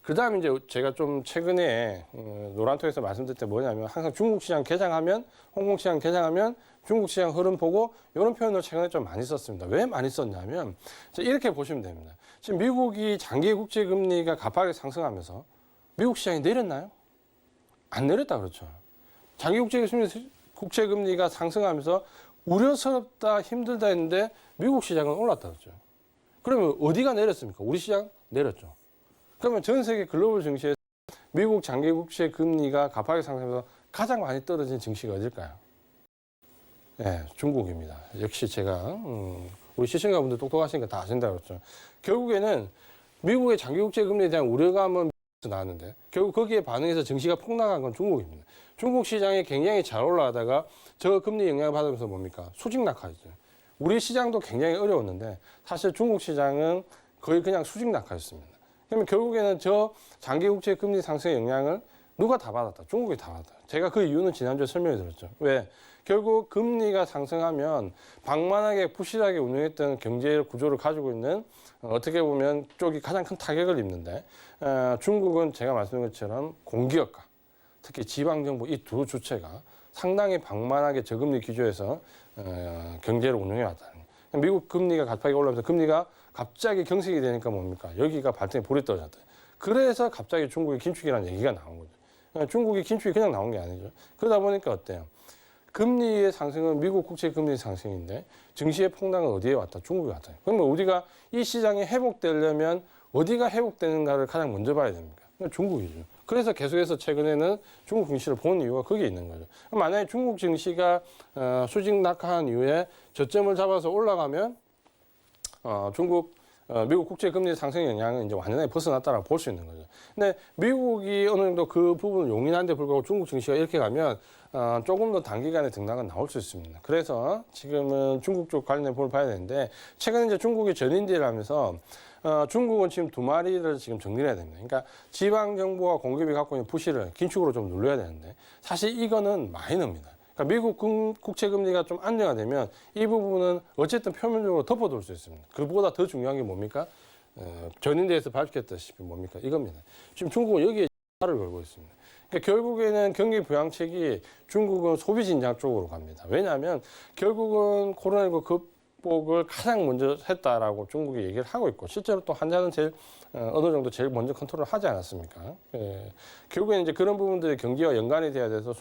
그다음 이제 제가 좀 최근에 노란통에서 말씀드릴 때 뭐냐면 항상 중국 시장 개장하면 홍콩 시장 개장하면 중국 시장 흐름 보고 이런 표현을 최근에 좀 많이 썼습니다. 왜 많이 썼냐면 이렇게 보시면 됩니다. 지금 미국이 장기 국제 금리가 가파르게 상승하면서 미국 시장이 내렸나요? 안 내렸다 그렇죠. 장기 국제 금리가 상승하면서 우려스럽다, 힘들다 했는데 미국 시장은 올랐다 그랬죠. 그러면 어디가 내렸습니까? 우리 시장 내렸죠. 그러면 전 세계 글로벌 증시에서 미국 장기 국채 금리가 가파르게 상승하면서 가장 많이 떨어진 증시가 어딜까요? 네, 중국입니다. 역시 제가 우리 시청자분들 똑똑하시니까 다 아신다고 그랬죠. 결국에는 미국의 장기 국채 금리에 대한 우려감은 나왔는데 결국 거기에 반응해서 증시가 폭락한 건 중국입니다. 중국 시장이 굉장히 잘 올라가다가 저 금리 영향을 받으면서 뭡니까? 수직 낙하였죠. 우리 시장도 굉장히 어려웠는데 사실 중국 시장은 거의 그냥 수직 낙하였습니다. 그러면 결국에는 저 장기 국채 금리 상승의 영향을 누가 다 받았다? 중국이 다 받았다. 제가 그 이유는 지난주에 설명해 드렸죠. 왜? 결국 금리가 상승하면 방만하게 부실하게 운영했던 경제 구조를 가지고 있는 어떻게 보면 쪽이 가장 큰 타격을 입는데 중국은 제가 말씀드린 것처럼 공기업과 특히 지방정부 이 두 주체가 상당히 방만하게 저금리 기조에서 경제를 운영해 왔다. 미국 금리가 가파르게 올라오면서 금리가 갑자기 경색이 되니까 뭡니까? 여기가 발등에 불이 떨어졌다. 그래서 갑자기 중국이 긴축이라는 얘기가 나온 거죠. 중국이 긴축이 그냥 나온 게 아니죠. 그러다 보니까 어때요? 금리의 상승은 미국 국채 금리 상승인데 증시의 폭락은 어디에 왔다? 중국에 왔다. 그러면 우리가 이 시장이 회복되려면 어디가 회복되는가를 가장 먼저 봐야 됩니까? 중국이죠. 그래서 계속해서 최근에는 중국 증시를 보는 이유가 거기에 있는 거죠. 만약에 중국 증시가 수직 낙하한 이후에 저점을 잡아서 올라가면 미국 국채 금리 상승 영향은 이제 완전히 벗어났다라고 볼 수 있는 거죠. 근데 미국이 어느 정도 그 부분을 용인한데 불구하고 중국 증시가 이렇게 가면 조금 더 단기간에 등락은 나올 수 있습니다. 그래서 지금은 중국 쪽 관련된 부분을 봐야 되는데 최근에 이제 중국이 전인지를 하면서 중국은 지금 두 마리를 지금 정리를 해야 됩니다. 그러니까 지방 정부와 공급이 갖고 있는 부실을 긴축으로 좀 눌러야 되는데 사실 이거는 마이너입니다. 그러니까 미국 국채 금리가 좀 안정화되면 이 부분은 어쨌든 표면적으로 덮어둘 수 있습니다. 그보다 더 중요한 게 뭡니까? 전인대에서 밝혔다시피 뭡니까? 이겁니다. 지금 중국은 여기에 팔을 걸고 있습니다. 그러니까 결국에는 경기 부양책이 중국은 소비 진작 쪽으로 갑니다. 왜냐하면 결국은 코로나19 극복을 가장 먼저 했다라고 중국이 얘기를 하고 있고 실제로 또 한자는 제일 어느 정도 제일 먼저 컨트롤을 하지 않았습니까? 예. 결국에는 이제 그런 부분들이 경기와 연관이 돼야 돼서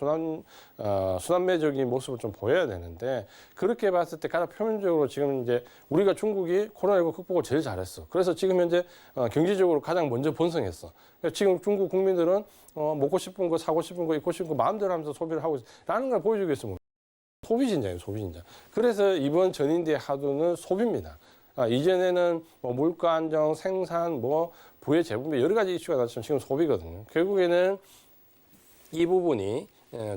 순환매적인 모습을 좀 보여야 되는데 그렇게 봤을 때 가장 표면적으로 지금 이제 우리가 중국이 코로나19 극복을 제일 잘했어. 그래서 지금 현재 경제적으로 가장 먼저 번성했어. 지금 중국 국민들은 먹고 싶은 거, 사고 싶은 거, 입고 싶은 거 마음대로 하면서 소비를 하고 있다는 걸 보여주기 위해서 소비진자예요, 소비진자. 그래서 이번 전인대의 하도는 소비입니다. 이전에는 뭐 물가 안정, 생산, 뭐 부의 재분배 여러 가지 이슈가 나왔지만 지금 소비거든요. 결국에는 이 부분이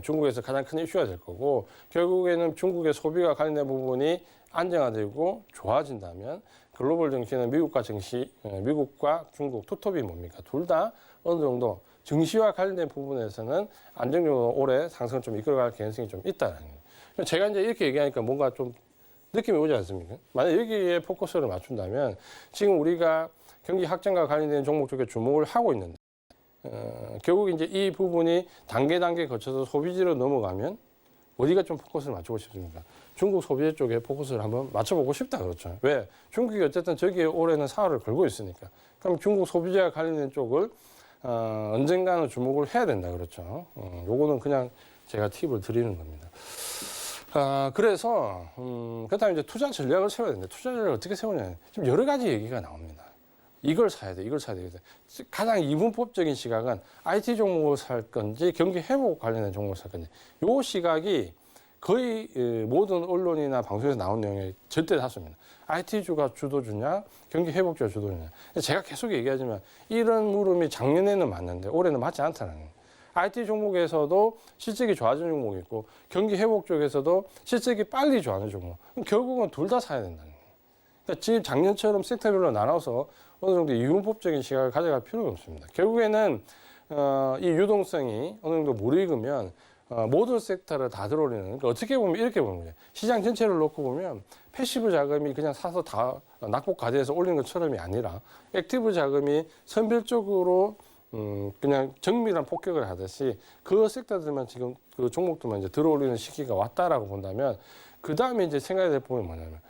중국에서 가장 큰 이슈가 될 거고 결국에는 중국의 소비가 관련된 부분이 안정화되고 좋아진다면 글로벌 증시는 미국과 중국 투톱이 뭡니까? 둘 다 어느 정도 증시와 관련된 부분에서는 안정적으로 올해 상승을 좀 이끌어갈 가능성이 좀 있다는 거예요. 제가 이제 이렇게 얘기하니까 뭔가 좀 느낌이 오지 않습니까? 만약 여기에 포커스를 맞춘다면 지금 우리가 경기 확장과 관련된 종목 쪽에 주목을 하고 있는데 결국 이제 이 부분이 단계 거쳐서 소비지로 넘어가면 어디가 좀 포커스를 맞추고 싶습니까? 중국 소비재 쪽에 포커스를 한번 맞춰보고 싶다 그렇죠. 왜? 중국이 어쨌든 저기에 올해는 사활을 걸고 있으니까. 그럼 중국 소비재와 관련된 쪽을 언젠가는 주목을 해야 된다 그렇죠. 요거는 그냥 제가 팁을 드리는 겁니다. 그래서 그다음에 이제 투자 전략을 세워야 되는데 투자 전략을 어떻게 세우냐? 지금 여러 가지 얘기가 나옵니다. 이걸 사야 돼, 이걸 사야 돼. 가장 이분법적인 시각은 IT 종목을 살 건지 경기 회복 관련된 종목을 살 건지. 요 시각이 거의 모든 언론이나 방송에서 나온 내용이 절대 다수입니다. IT주가 주도주냐, 경기 회복주가 주도주냐. 제가 계속 얘기하지만 이런 물음이 작년에는 맞는데 올해는 맞지 않다는 거예요. IT 종목에서도 실적이 좋아지는 종목이 있고 경기 회복 쪽에서도 실적이 빨리 좋아지는 종목. 그럼 결국은 둘 다 사야 된다는 거예요. 그러니까 지금 작년처럼 섹터별로 나눠서 어느 정도 이분법적인 시각을 가져갈 필요가 없습니다. 결국에는 이 유동성이 어느 정도 무르익으면 모든 섹터를 다 들어올리는, 그러니까 어떻게 보면 이렇게 보는 거예요. 시장 전체를 놓고 보면 패시브 자금이 그냥 사서 다 낙폭 과대해서 올리는 것처럼이 아니라 액티브 자금이 선별적으로 그냥 정밀한 폭격을 하듯이 그 섹터들만 지금 그 종목들만 이제 들어올리는 시기가 왔다라고 본다면 그 다음에 이제 생각해야 될 부분이 뭐냐면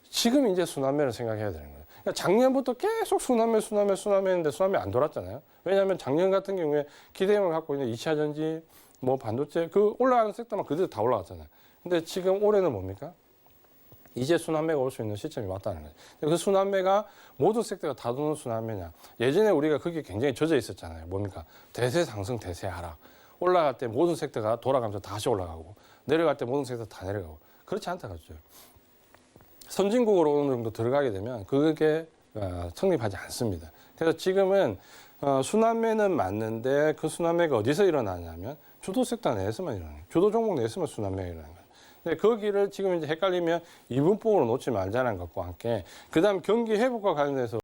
지금 이제 순환매를 생각해야 되는 거예요. 그러니까 작년부터 계속 순환매 했는데 순환매 안 돌았잖아요. 왜냐하면 작년 같은 경우에 기대감을 갖고 있는 2차 전지, 뭐 반도체 그 올라가는 섹터만 그대로 다 올라갔잖아요. 근데 지금 올해는 뭡니까? 이제 순환매가 올 수 있는 시점이 왔다는 거예요. 그 순환매가 모든 섹터가 다 도는 순환매냐. 예전에 우리가 그게 굉장히 젖어 있었잖아요. 뭡니까? 대세 상승, 대세 하락. 올라갈 때 모든 섹터가 돌아가면서 다시 올라가고 내려갈 때 모든 섹터 다 내려가고. 그렇지 않다 그랬죠. 선진국으로 어느 정도 들어가게 되면 그게 성립하지 않습니다. 그래서 지금은 순환매는 맞는데 그 순환매가 어디서 일어나냐면 주도 섹터 내에서만 일어나요. 주도 종목 내에서만 순환매가 일어나는 거예요. 근데 거기를 지금 이제 헷갈리면 이분법으로 놓지 말자는 것과 함께 그다음 경기 회복과 관련해서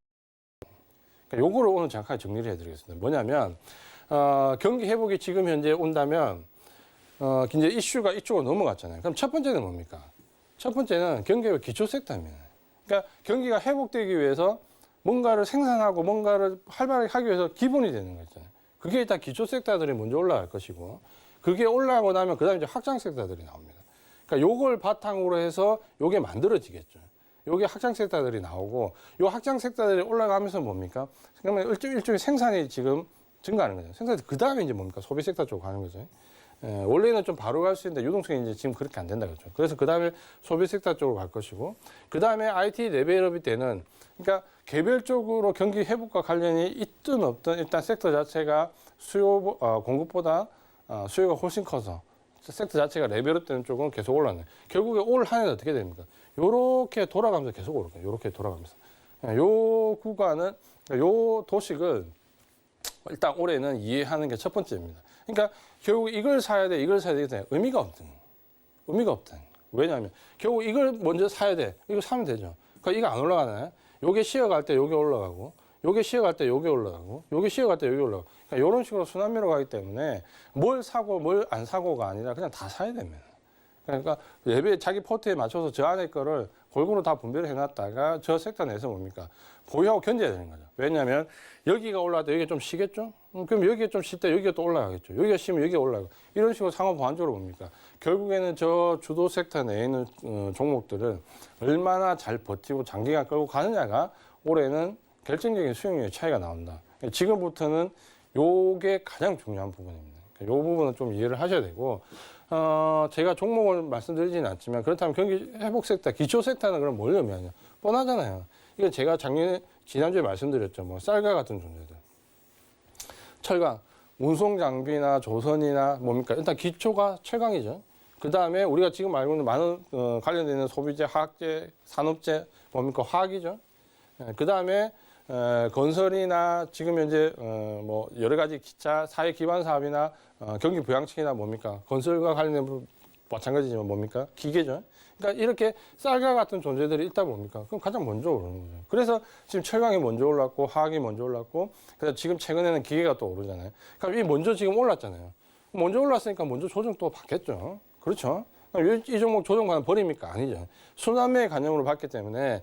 요거를 오늘 잠깐 정리를 해드리겠습니다. 뭐냐면 경기 회복이 지금 현재 온다면 이제 이슈가 이쪽으로 넘어갔잖아요. 그럼 첫 번째는 뭡니까? 첫 번째는 경기의 기초 섹터입니다. 그러니까 경기가 회복되기 위해서 뭔가를 생산하고 뭔가를 활발하게 하기 위해서 기본이 되는 거 있잖아요. 그게 일단 기초 섹터들이 먼저 올라갈 것이고 그게 올라가고 나면 그다음에 이제 확장 섹터들이 나옵니다. 그러니까 요걸 바탕으로 해서 요게 만들어지겠죠. 요게 확장 섹터들이 나오고 요 확장 섹터들이 올라가면서 뭡니까? 그러면 일종의 생산이 지금 증가하는 거죠. 생산이 그다음에 이제 뭡니까? 소비 섹터 쪽으로 가는 거죠. 원래는 좀 바로 갈 수 있는데 유동성이 이제 지금 그렇게 안 된다 그렇죠. 그래서 그 다음에 소비 섹터 쪽으로 갈 것이고 그 다음에 IT 레벨업이 되는 그러니까 개별적으로 경기 회복과 관련이 있든 없든 일단 섹터 자체가 공급보다 수요가 훨씬 커서 섹터 자체가 레벨업 되는 쪽은 계속 올라가는. 결국에 올 한 해는 어떻게 됩니까? 요렇게 돌아가면서 계속 오를 거예요. 요렇게 돌아가면서. 요 구간은 요 도식을 일단 올해는 이해하는 게 첫 번째입니다. 그러니까 결국 이걸 사야 돼, 이걸 사야 되겠다. 의미가 없든. 왜냐하면 결국 이걸 먼저 사야 돼. 이거 사면 되죠. 그러니까 이거 안 올라가나요? 요게 쉬어갈 때 요게 올라가고, 요게 쉬어갈 때 요게 올라가고, 요게 쉬어갈 때 요게 올라가고. 그러니까 이런 식으로 순환매로 가기 때문에 뭘 사고 뭘 안 사고가 아니라 그냥 다 사야 됩니다. 그러니까 예배 자기 포트에 맞춰서 저 안에 거를 골고루 다 분배를 해놨다가 저 섹터 내에서 뭡니까? 보유하고 견뎌야 되는 거죠. 왜냐하면 여기가 올라갈 때 여기가 좀 쉬겠죠? 그럼 여기가 좀 쉴 때 여기가 또 올라가겠죠. 여기가 쉬면 여기가 올라가고. 이런 식으로 상호 보완적으로 봅니까? 결국에는 저 주도 섹터 내에 있는 종목들은 얼마나 잘 버티고 장기간 끌고 가느냐가 올해는 결정적인 수익률의 차이가 나온다. 지금부터는 요게 가장 중요한 부분입니다. 요 부분은 좀 이해를 하셔야 되고, 제가 종목을 말씀드리지는 않지만, 그렇다면 경기 회복 섹터, 기초 섹터는 그럼 뭘 의미하냐? 뻔하잖아요. 이건 제가 지난주에 말씀드렸죠. 뭐, 쌀과 같은 존재들. 철강, 운송 장비나 조선이나 뭡니까? 일단 기초가 철강이죠. 그 다음에 우리가 지금 알고 있는 많은 관련되어 있는 소비재, 화학재, 산업재, 뭡니까? 화학이죠. 그 다음에 건설이나 지금 현재 뭐 여러 가지 기차 사회 기반 사업이나 경기 부양책이나 뭡니까? 건설과 관련된 부분 마찬가지지만 뭡니까? 기계죠. 그러니까 이렇게 쌀과 같은 존재들이 있다 뭡니까? 그럼 가장 먼저 오르는 거죠. 그래서 지금 철강이 먼저 올랐고 화학이 먼저 올랐고 그래서 지금 최근에는 기계가 또 오르잖아요. 그럼 이 먼저 지금 올랐잖아요. 먼저 올랐으니까 먼저 조정 또 받겠죠. 그렇죠? 이 종목 조정관 버립니까? 아니죠. 순환매 관념으로 봤기 때문에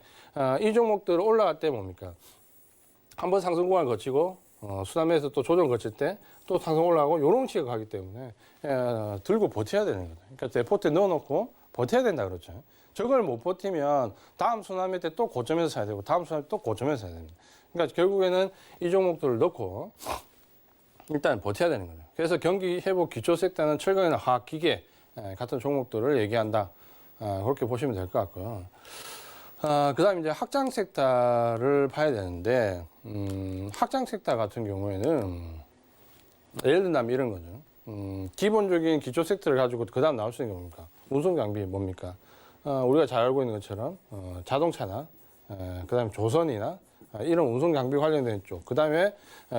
이 종목들 올라갈 때 뭡니까? 한번 상승 구간을 거치고 순환매에서 또 조정 거칠 때 또 상승 올라가고 요런 식으로 가기 때문에 들고 버텨야 되는 거죠. 그러니까 데포트에 넣어놓고 버텨야 된다 그렇죠. 저걸 못 버티면 다음 순환매 때 또 고점에서 사야 되고 다음 순환매 또 고점에서 사야 됩니다. 그러니까 결국에는 이 종목들을 넣고 일단 버텨야 되는 거죠. 그래서 경기 회복 기초 섹터는 철강이나 화학, 기계 같은 종목들을 얘기한다. 그렇게 보시면 될 것 같고요. 그다음 이제 확장 섹터를 봐야 되는데 확장 섹터 같은 경우에는 예를 들면 이런 거죠. 기본적인 기초 섹터를 가지고 그다음 나올 수 있는 게 뭡니까? 운송 장비 뭡니까? 우리가 잘 알고 있는 것처럼 자동차나 그다음에 조선이나 이런 운송 장비 관련된 쪽, 그 다음에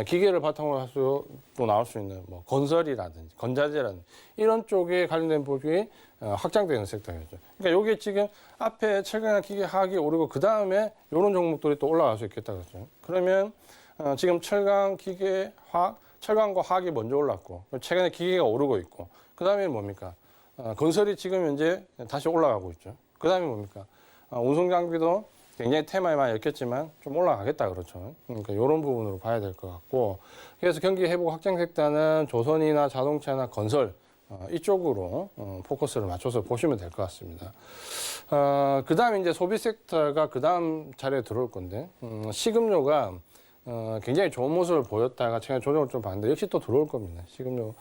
기계를 바탕으로 해서 또 나올 수 있는 뭐 건설이라든지 건자재라든지 이런 쪽에 관련된 부분이 확장되는 섹터겠죠. 그러니까 여기 지금 앞에 철강이나 기계, 화학이 오르고 그 다음에 이런 종목들이 또 올라갈 수 있겠다 그렇죠. 그러면 지금 철강, 기계, 화학, 철강과 화학이 먼저 올랐고 최근에 기계가 오르고 있고 그 다음에 뭡니까? 건설이 지금 현재 다시 올라가고 있죠. 그 다음에 뭡니까? 운송 장비도 굉장히 테마에 많이 엮였지만 좀 올라가겠다 그렇죠. 그러니까 이런 부분으로 봐야 될 것 같고 그래서 경기 회복 확장 섹터는 조선이나 자동차나 건설 이쪽으로 포커스를 맞춰서 보시면 될 것 같습니다. 그 다음에 이제 소비 섹터가 그 다음 자리에 들어올 건데 식음료가 굉장히 좋은 모습을 보였다가 최근에 조정을 좀 봤는데 역시 또 들어올 겁니다. 식음료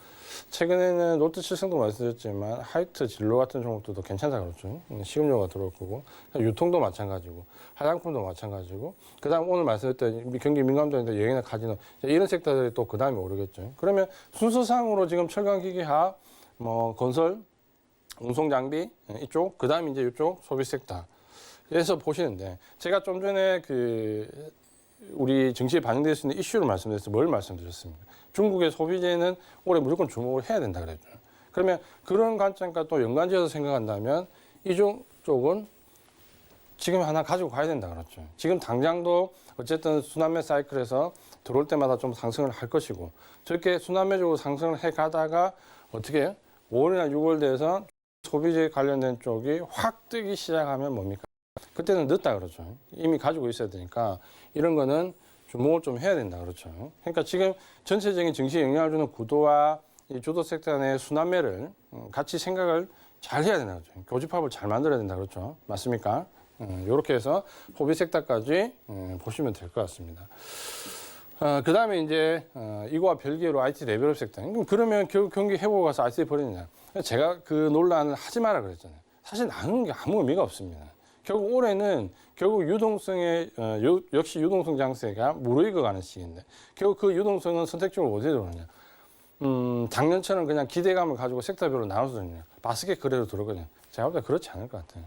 최근에는 롯데 칠성도 말씀드렸지만 하이트 진로 같은 종목들도 괜찮다 그렇죠. 식음료가 들어올 거고 유통도 마찬가지고 화장품도 마찬가지고 그다음 오늘 말씀드렸던 경기 민감도인데 여행이나 카지노 이런 섹터들이 또 그 다음에 오르겠죠. 그러면 순서상으로 지금 철강기계화 뭐 건설 운송장비 이쪽 그다음 이제 이쪽 소비 섹터에서 보시는데 제가 좀 전에 우리 증시에 반영될 수 있는 이슈를 말씀드렸어요. 뭘 말씀드렸습니까? 중국의 소비재는 올해 무조건 주목을 해야 된다 그랬죠. 그러면 그런 관점과 또 연관지어서 생각한다면 이쪽은 지금 하나 가지고 가야 된다 그랬죠. 지금 당장도 어쨌든 순환매 사이클에서 들어올 때마다 좀 상승을 할 것이고 저렇게 순환매적으로 상승을 해 가다가 어떻게 5월이나 6월 돼서 소비재 관련된 쪽이 확 뜨기 시작하면 뭡니까? 그때는 늦다 그렇죠. 이미 가지고 있어야 되니까 이런 거는 주목을 좀 해야 된다 그렇죠. 그러니까 지금 전체적인 증시에 영향을 주는 구도와 이 주도 섹터 내 순환매를 같이 생각을 잘 해야 된다 그렇죠. 교집합을 잘 만들어야 된다 그렇죠. 맞습니까? 이렇게 해서 소비 섹터까지 보시면 될 것 같습니다. 그 다음에 이제 이거와 별개로 IT 레벨업 섹터. 그러면 결국 경기 회복에 가서 IT 버리느냐. 제가 그 논란을 하지 마라 그랬잖아요. 사실 나누는 게 아무 의미가 없습니다. 결국 올해는 결국 유동성의 역시 유동성 장세가 무르익어가는 시기인데 결국 그 유동성은 선택적으로 어디에 들어오느냐. 작년처럼 그냥 기대감을 가지고 섹터별로 나눠서 들어오느냐. 바스켓 거래로 들어오거든요. 제가 볼 때 그렇지 않을 것 같아요.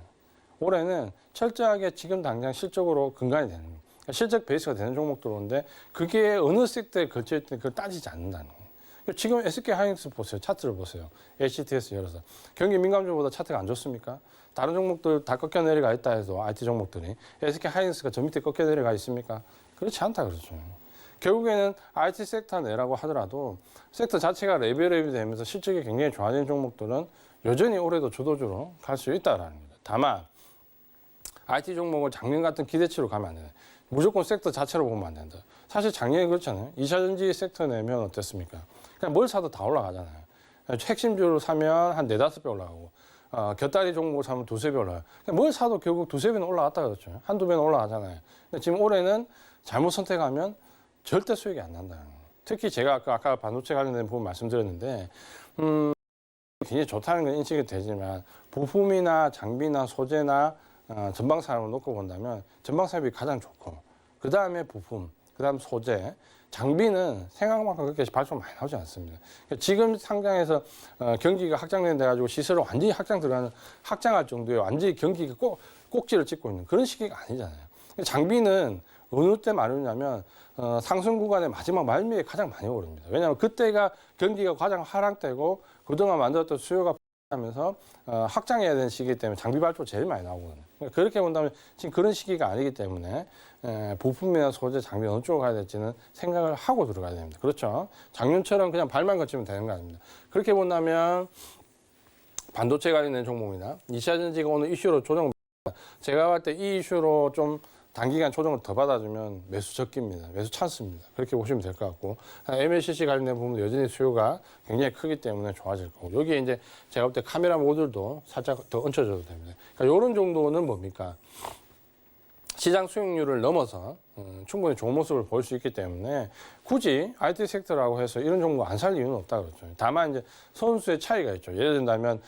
올해는 철저하게 지금 당장 실적으로 근간이 되는 거예요. 그러니까 실적 베이스가 되는 종목들인데 그게 어느 섹터에 걸쳐있을 때 그걸 따지지 않는다는 거예요. 지금 SK 하이닉스 보세요. 차트를 보세요. HTS 열어서. 경기 민감주보다 차트가 안 좋습니까? 다른 종목들 다 꺾여 내려가 있다 해도 IT 종목들이 SK 하이닉스가 저 밑에 꺾여 내려가 있습니까? 그렇지 않다 그렇죠. 결국에는 IT 섹터 내라고 하더라도 섹터 자체가 레벨업이 되면서 실적이 굉장히 좋아진 종목들은 여전히 올해도 주도주로 갈 수 있다라는 거죠. 다만 IT 종목을 작년 같은 기대치로 가면 안 돼요. 무조건 섹터 자체로 보면 안 된다. 사실 작년에 그렇잖아요. 2차전지 섹터 내면 어땠습니까? 그냥 뭘 사도 다 올라가잖아요. 핵심주를 사면 한 4, 5배 올라가고 곁다리 종목을 사면 2, 3배 올라가요. 뭘 사도 결국 2, 3배는 올라갔다 그렇죠. 한두 배는 올라가잖아요. 근데 지금 올해는 잘못 선택하면 절대 수익이 안 난다는 거예요. 특히 제가 아까 반도체 관련된 부분 말씀드렸는데 굉장히 좋다는 건 인식이 되지만 부품이나 장비나 소재나 전방 산업을 놓고 본다면 전방 산업이 가장 좋고 그 다음에 부품, 그다음 소재, 장비는 생각만큼 그렇게 발주가 많이 나오지 않습니다. 지금 상장에서 경기가 확장된다 가지고 시설을 완전히 확장할 정도의 완전히 경기가 꼭지를 찍고 있는 그런 시기가 아니잖아요. 장비는 어느 때 마르냐면 상승 구간의 마지막 말미에 가장 많이 오릅니다. 왜냐하면 그때가 경기가 가장 하락되고 그동안 만들었던 수요가 하면서 확장해야 되는 시기이기 때문에 장비 발주가 제일 많이 나오거든요. 그렇게 본다면 지금 그런 시기가 아니기 때문에 부품이나 소재, 장비 어느 쪽으로 가야 될지는 생각을 하고 들어가야 됩니다. 그렇죠? 작년처럼 그냥 발만 거치면 되는 거 아닙니다. 그렇게 본다면 반도체 관련된 종목이나 이시아전지가 오늘 이슈로 조정, 제가 봤을 때 이 이슈로 좀 단기간 조정을 더 받아주면 매수 적기입니다. 매수 찬스입니다. 그렇게 보시면 될 것 같고, MLCC 관련된 부분도 여전히 수요가 굉장히 크기 때문에 좋아질 거고, 여기에 이제 제가 볼 때 카메라 모듈도 살짝 더 얹혀줘도 됩니다. 그러니까 이런 정도는 뭡니까? 시장 수익률을 넘어서 충분히 좋은 모습을 보일 수 있기 때문에 굳이 IT 섹터라고 해서 이런 종목 안 살 이유는 없다 그렇죠. 다만 이제 선수의 차이가 있죠. 예를 든다면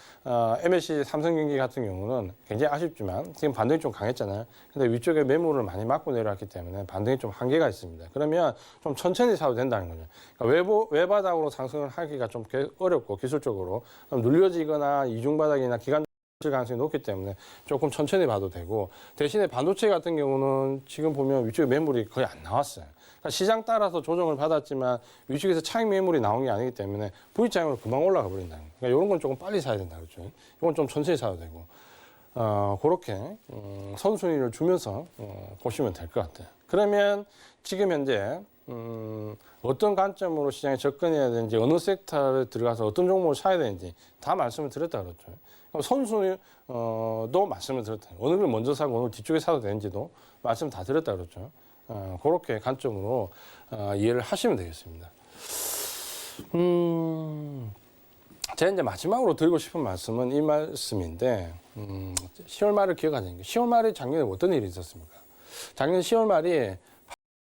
MLC 삼성전기 같은 경우는 굉장히 아쉽지만 지금 반등이 좀 강했잖아요. 근데 위쪽에 매물을 많이 맞고 내려왔기 때문에 반등이 좀 한계가 있습니다. 그러면 좀 천천히 사도 된다는 거죠. 그러니까 외바닥으로 상승을 하기가 좀 어렵고 기술적으로 눌려지거나 이중바닥이나 기간 가능성이 높기 때문에 조금 천천히 봐도 되고, 대신에 반도체 같은 경우는 지금 보면 위쪽에 매물이 거의 안 나왔어요. 그러니까 시장 따라서 조정을 받았지만 위쪽에서 차익 매물이 나온 게 아니기 때문에 V자형으로 금방 올라가 버린다는 거예요. 그러니까 이런 건 조금 빨리 사야 된다 그렇죠. 이건 좀 천천히 사도 되고, 그렇게 선순위를 주면서 보시면 될 것 같아요. 그러면 지금 현재 어떤 관점으로 시장에 접근해야 되는지, 어느 섹터를 들어가서 어떤 종목을 사야 되는지 다 말씀을 드렸다 그렇죠. 선수도 말씀을 드렸다. 어느 걸 먼저 사고 어느 뒤쪽에 사도 되는지도 말씀 다 드렸다 그렇죠. 그렇게 관점으로 이해를 하시면 되겠습니다. 제가 이제 마지막으로 드리고 싶은 말씀은 이 말씀인데, 10월 말을 기억하는 게, 10월 말에 작년에 어떤 일이 있었습니까? 작년 10월 말에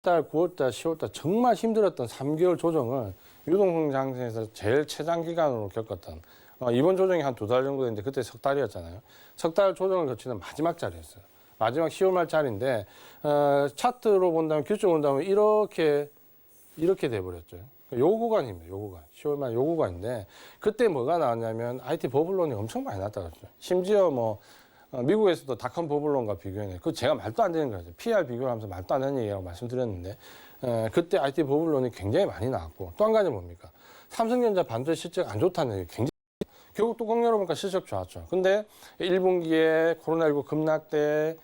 8달, 9월달, 10월달 정말 힘들었던 3개월 조정을 유동성 장세에서 제일 최장 기간으로 겪었던, 이번 조정이 한 2달 정도 됐는데 그때 석 달이었잖아요. 석 달 조정을 거치는 마지막 자리였어요. 마지막 10월 말 자리인데, 차트로 본다면, 기술적으로 본다면 이렇게 돼버렸죠. 요 구간입니다. 요 구간. 10월 말 요 구간인데, 그때 뭐가 나왔냐면 IT 버블론이 엄청 많이 났다 그랬죠. 심지어 미국에서도 닷컴 버블론과 비교해. 그 제가 말도 안 되는 거죠. PR 비교를 하면서 말도 안 되는 얘기라고 말씀드렸는데, 그때 IT 버블론이 굉장히 많이 나왔고, 또 한 가지 뭡니까? 삼성전자 반도체 실적 안 좋다는 얘기 굉장히, 결국 뚜껑 열어보니까 실적 좋았죠. 근데 1분기에 코로나19 급락때,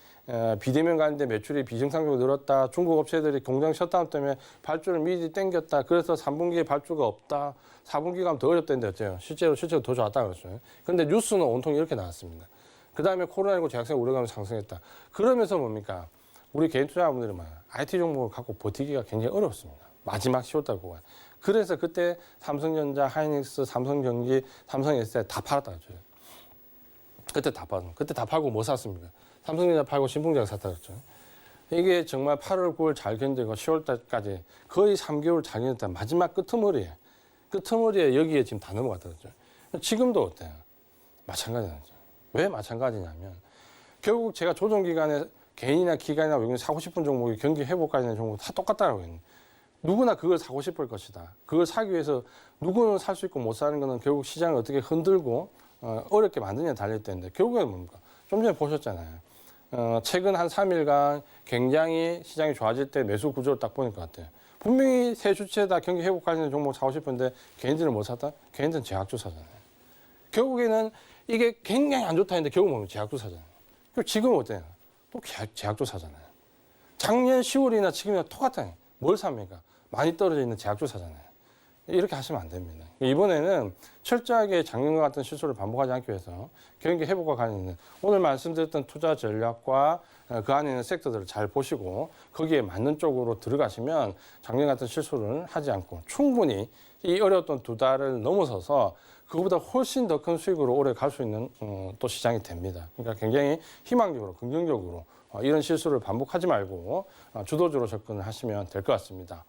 비대면 관련된 매출이 비정상적으로 늘었다. 중국 업체들이 공장 셧다운 때문에 발주를 미리 땡겼다. 그래서 3분기에 발주가 없다. 4분기 가면 더 어렵다는데 어째요? 실제로 실적이 더 좋았다 그랬죠. 근데 뉴스는 온통 이렇게 나왔습니다. 그 다음에 코로나19 재학생 우려감이 상승했다. 그러면서 뭡니까? 우리 개인 투자자분들은 IT 종목을 갖고 버티기가 굉장히 어렵습니다. 마지막 10월달 구간. 그래서 그때 삼성전자, 하이닉스, 삼성전기, 삼성SDI 다 팔았다 그랬죠. 그때 다 팔았죠. 그때 다 팔고 뭐 샀습니까? 삼성전자 팔고 신풍제약 샀다 그랬죠. 이게 정말 8월, 9월 잘 견디고 10월달까지 거의 3개월 잘 견뎠다. 마지막 끄트머리에 여기에 지금 다 넘어갔다 그랬죠. 지금도 어때요? 마찬가지죠. 왜 마찬가지냐면, 결국 제가 조정 기간에 개인이나 기관이나 외국인 사고 싶은 종목이 경기 회복까지 있는 종목 다 똑같다라고 했는데, 누구나 그걸 사고 싶을 것이다. 그걸 사기 위해서 누구는 살 수 있고 못 사는 거는 결국 시장을 어떻게 흔들고 어렵게 만드느냐에 달릴 텐데, 결국에는 뭡니까? 좀 전에 보셨잖아요. 최근 한 3일간 굉장히 시장이 좋아질 때 매수 구조를 딱 보니까 같아요. 분명히 세 주체 다 경기 회복 관련 종목 사고 싶은데 개인들은 못 샀다? 개인들은 제약주 사잖아요. 결국에는 이게 굉장히 안 좋다 했는데 결국 보면 제약주 사잖아요. 그리고 지금 어때요? 또 제약주 사잖아요. 작년 10월이나 지금이나 똑같아요. 뭘 삽니까? 많이 떨어져 있는 제약주 사잖아요. 이렇게 하시면 안 됩니다. 이번에는 철저하게 작년과 같은 실수를 반복하지 않기 위해서 경기 회복과 관련된 오늘 말씀드렸던 투자 전략과 그 안에 있는 섹터들을 잘 보시고 거기에 맞는 쪽으로 들어가시면 작년 같은 실수를 하지 않고 충분히 이 어려웠던 2달을 넘어서서 그거보다 훨씬 더 큰 수익으로 오래 갈 수 있는 또 시장이 됩니다. 그러니까 굉장히 희망적으로, 긍정적으로 이런 실수를 반복하지 말고 주도적으로 접근을 하시면 될 것 같습니다.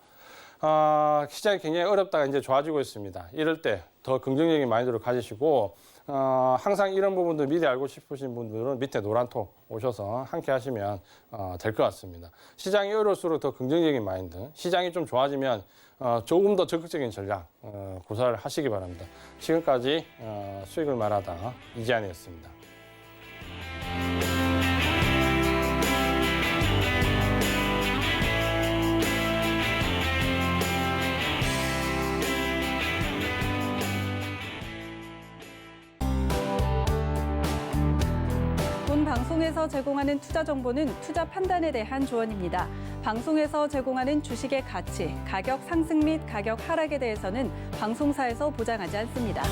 시장이 굉장히 어렵다가 이제 좋아지고 있습니다. 이럴 때 더 긍정적인 마인드를 가지시고 항상 이런 부분들 미리 알고 싶으신 분들은 밑에 노란톡 오셔서 함께 하시면 될 것 같습니다. 시장이 어려울수록 더 긍정적인 마인드, 시장이 좀 좋아지면 조금 더 적극적인 전략 구사를 하시기 바랍니다. 지금까지 수익을 말하다 이지한이었습니다. 본 방송에서 제공하는 투자 정보는 투자 판단에 대한 조언입니다. 방송에서 제공하는 주식의 가치, 가격 상승 및 가격 하락에 대해서는 방송사에서 보장하지 않습니다.